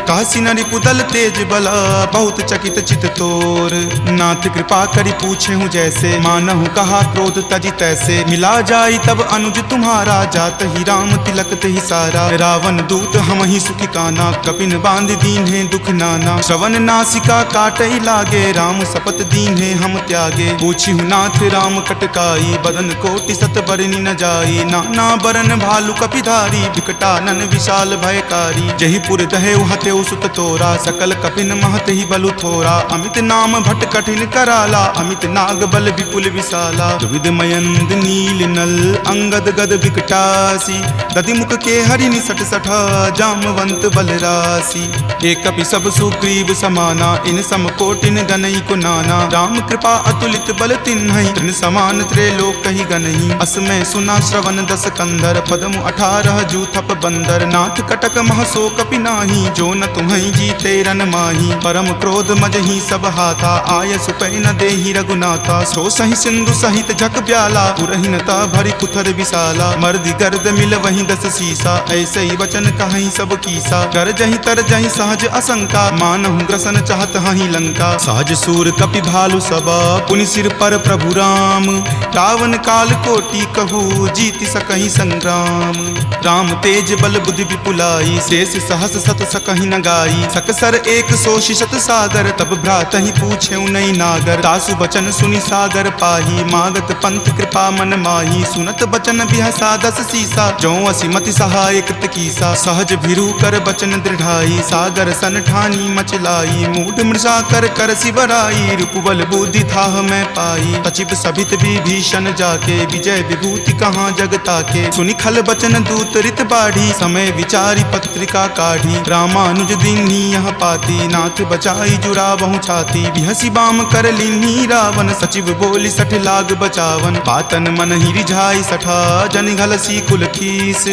कहसी न रिपुदल तेज बला, बहुत चकित चित तोर। नाथ कृपा करि पूछे हूँ जैसे, मानहु कहा क्रोध तजि तैसे। मिला जाई तब अनुज तुम्हारा, जात ही राम तिलक तेहि सारा। रावण दूत हम ही सुखी काना, कपिन बांध दीन है दुख नाना। श्रवण नासिका काटई लागे, राम शपथ दीन है हम त्यागे। पूछी हूँ नाथ राम कटकाई, बदन कोटि सत बरनि न जाई। नाना बरन भालु कपिधारी, विकटानन विशाल भयकारी। जहि पुर दहेउ हतेउ सुत तोरा, सकल कपिन महत ही बलु थोरा। अमित नाम भट कठिन कराला, अमित नाग बल विपुल विशाला। विविध मयंद नील नल, अंगद गद विकटासी। दधि मुख के हरि निसट सठा, जामवंत बलरासी। एक कपि सब सुग्रीव समाना, इन सम कोटिन गनई को नाना। राम कृपा अतुलित बल तिन्हि, तृण समान त्रैलोक कहि गनहि। अस में सुना श्रवण दस कंधर, पदमु 18 11 जूथप बंदर, नाथ कटक महसो कपि नाही, जो न तुम्हें जीते रन माही। परम क्रोध मजही सब हाथा, आय सुपै न देहि रघुनाथा। सो सही सिंधु सहित झक ब्याला, पुरहिनता भरी कुथर विशाला। मर्दि गर्द मिल वहीं 10 सीसा, ऐसे ही वचन कहीं सब कीसा। कर जही तर जही सहज असंका, मानहु ग्रसन चाहत हहीं लंका। सहज सूर कपि भालु सब, पुनि सिर पर प्रभु राम। रावण काल कोटि कहू, जीति सकहि संग्राम। राम तेज बल बुद्धि विपुलाई, शेष सहस सत सकहि न गाई। सकसर 100 सागर, तब भ्रातहि पूछेउ नहीं नागर। तासु बचन सुनि सागर पाही, मागत पंथ कृपा मन माही। सुनत बचन बिहसा 10 सीसा, जो असिमति सहाय कृत कीसा। सहज भिरु कर बचन दृढ़ाई, सागर सन ठानी मचलाई। मूढ़ मृषा कर कर सिवराई, रूपबल बुद्धि थाह मैं पाई। तचिप सभित विभीषण जाके, विजय विभूति कहाँ जगता के। सुनि खल बचन दूत रित बाढ़ी, समय विचारी पत्रिका काढ़ी। रामानुज दीन्ही यह पाती, नाथ बचाई जुड़ावहु छाती। बिहसी बाम कर लीन्ही रावण, सचिव बोली 60 लाग बचावन। पातन मन ही रिझाई 60, जन घलसी कुल खीस।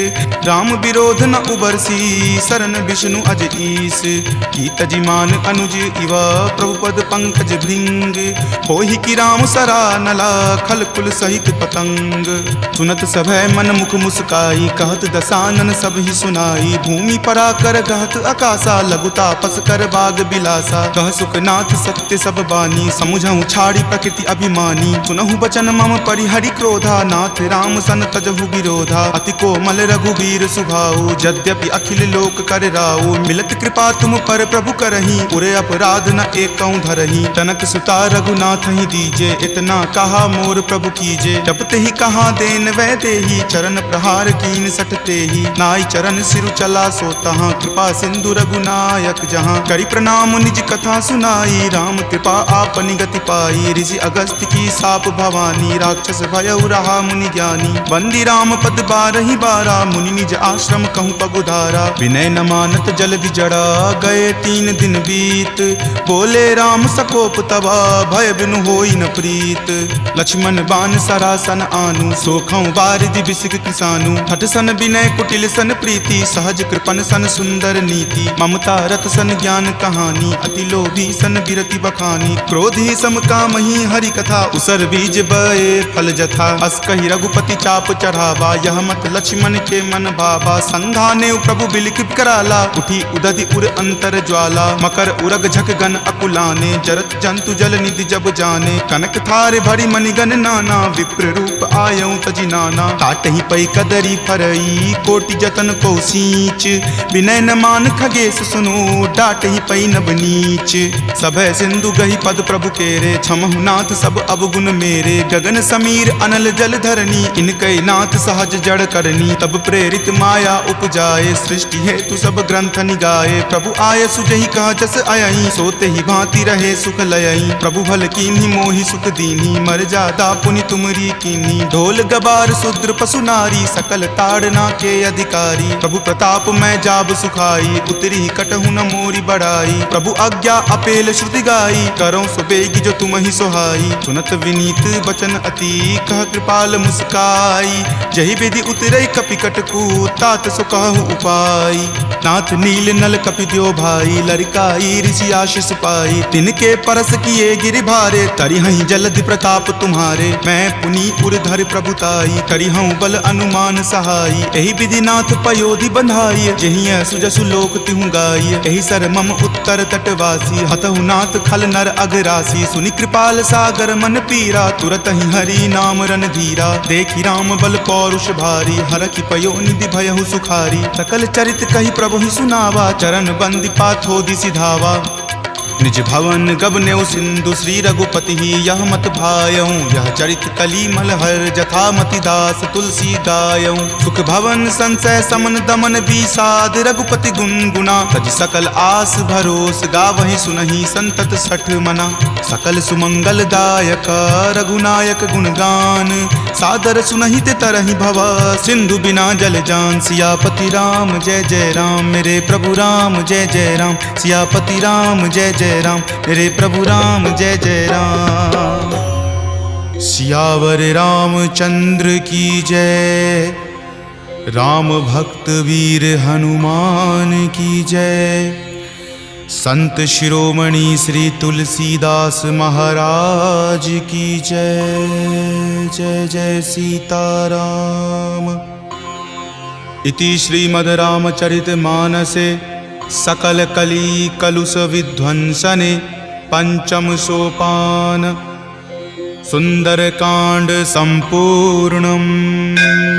राम विरोध न उबरसी, शरण विष्णु अज ईस। कीत जिमान अनुज इव, प्रभुपद पंकज भृंग। होहि कि राम सरा नला, खल कुल सहित पतंग। सुनत सभय मन मुख मुस्काई, कहत दसानन सब ही सुनाई। भूमि परा कर गहत आकाशा, लघु तापस कर बाग बिलासा। कह सुखनाथ सत्य सब बानी, समुझहु छाड़ी प्रकृति अभिमानी। सुनहु बचन मम परिहरि क्रोधा, नाथ राम सन तजहु विरोधा। अति कोमल रघुबीर सुभाऊ, यद्यपि अखिल लोक कर राऊ। मिलत कृपा तुम पर प्रभु करही, उरे अपराध न एकौ धरही। तनक सुता रघुनाथ ही दीजे, इतना कहा मोर प्रभु कीजे। जपते ही कहा देन वै देही, चरण प्रहार कीन सटते ही। नाई चरण सिरु चला सो तहाँ, कृपा सिंधु रघुनायक जहाँ। करि प्रणाम निज कथा सुनाई, राम कृपा आपनि गति पाई। ऋषि अगस्त्य की साप भवानी, राक्षस भयउ रहा मुनि ज्ञानी। बंदी राम पद 12 बारा, मुनि निज आश्रम कहूँ पगुधारा। विनय न मानत जल्दि जड़ा, गए 3 दिन बीत। बोले राम सकोप तबा, भय बिनु होई न प्रीत। लक्ष्मण बान सरासन आनु, सोखौ बारिधि बिसिक किसानु। हठ सन विनय कुटिल सन प्रीति, सहज कृपन सन सुंदर नीति। ममता रथ सन ज्ञान कहानी, अति लोभी सन बिरति बखानी। क्रोधी सम कामहि हरि कथा, उसर बीज बए फल जथा। अस कहि रघुपति चाप चढ़ावा, यह मत लक्ष्मण के मन भावा। संधाने प्रभु बिलिख कराला, उठी उदधि उर अंतर ज्वाला। मकर उरग झक गन अकुलाने, जरत जंतु जल निधि जब जाने। कनक थारे भरी मणिगन नाना, विप्र रूप आयऊ तजि नाना। काटहि पै कदरी फरई, कोटि जतन को सींच। विनय न मान खगेश सुनो, डाटहि पै नब नीच। सभय सिंधु गहि पद प्रभु केरे, क्षमहु नाथ सब अवगुण मेरे। गगन समीर अनल जल धरनी, इनकै नाथ सहज जड़ करनी। तब प्रेरित माया उपजाए, सृष्टि हेतु सब ग्रंथ निगाए। प्रभु आय सुजहि कह जस अयई, सोते ही भांति रहे सुख लयई। प्रभु भल कीन्ही मोहि सुख दीन्ही, मर्यादा पुनि तुमरी कीन्ही। ढोल गबार शूद्र पशु नारी, सकल ताड़ना के अधिकारी। प्रभु प्रताप मैं जाब सुखाई, उतरी कटहु न मोरी बढ़ाई। प्रभु आज्ञा अपेल श्रुति गाई, करो सुबेगी जो तुम ही सोहाई। सुनत विनीत बचन अति, कह कृपाल मुस्काई। जहि विधि उतरई कपि कटकू, तात सो कहु उपाय। नाथ नील नल कपि द्यो भाई, लरिकाई ऋषि आशीष पाई। तिनके परस किए गिरि भारे, तरिहहि जलधि प्रताप तुम्हारे। मैं पुनि उर्धर प्रभुताई, करिहऊँ बल अनुमान सहाई। एहि विधि नाथ पयोधि बंधाई, जहिं सुजसु लोक तिहु गाई। एहि सर मम उत्तर तटवासी, हतहु नाथ खल नर अघरासी। सुनि कृपाल सागर मन पीरा, तुरत ही हरि नाम रन धीरा। देखि राम बल पौरुष भारी, हरखि पयो निधि भयहु सुखारी। सकल चरित कहि प्रभु ही सुनावा, चरण बंदी पाथोधि सिधावा। निज भवन गबनेउ सिंधु, श्री रघुपति ही यह मत भायऊँ। यह चरित कली मलहर, जथा मति दास तुलसी गायऊँ। सुख भवन संशय समन दमन विषाद, रघुपति गुनगुना। तज सकल आस भरोस, गावहि सुनहि संतत 60 मना। सकल सुमंगल दायक, रघुनायक गुणगान। सादर सुनहि ते तरहि भव, सिंधु बिना जल जान। सियापति राम जय जय राम, मेरे प्रभु राम जय जय राम। सियापति राम जय जय राम, मेरे प्रभु राम जय जय राम। सियावर रामचंद्र की जय, राम भक्त वीर हनुमान की जय। संत शिरोमणि श्री तुलसीदास महाराज की जय। जय जय सीताराम। इति श्रीमद् रामचरित मानसे सकल कली कलुष विध्वंसने पंचम सोपान सुंदरकांड संपूर्णम्।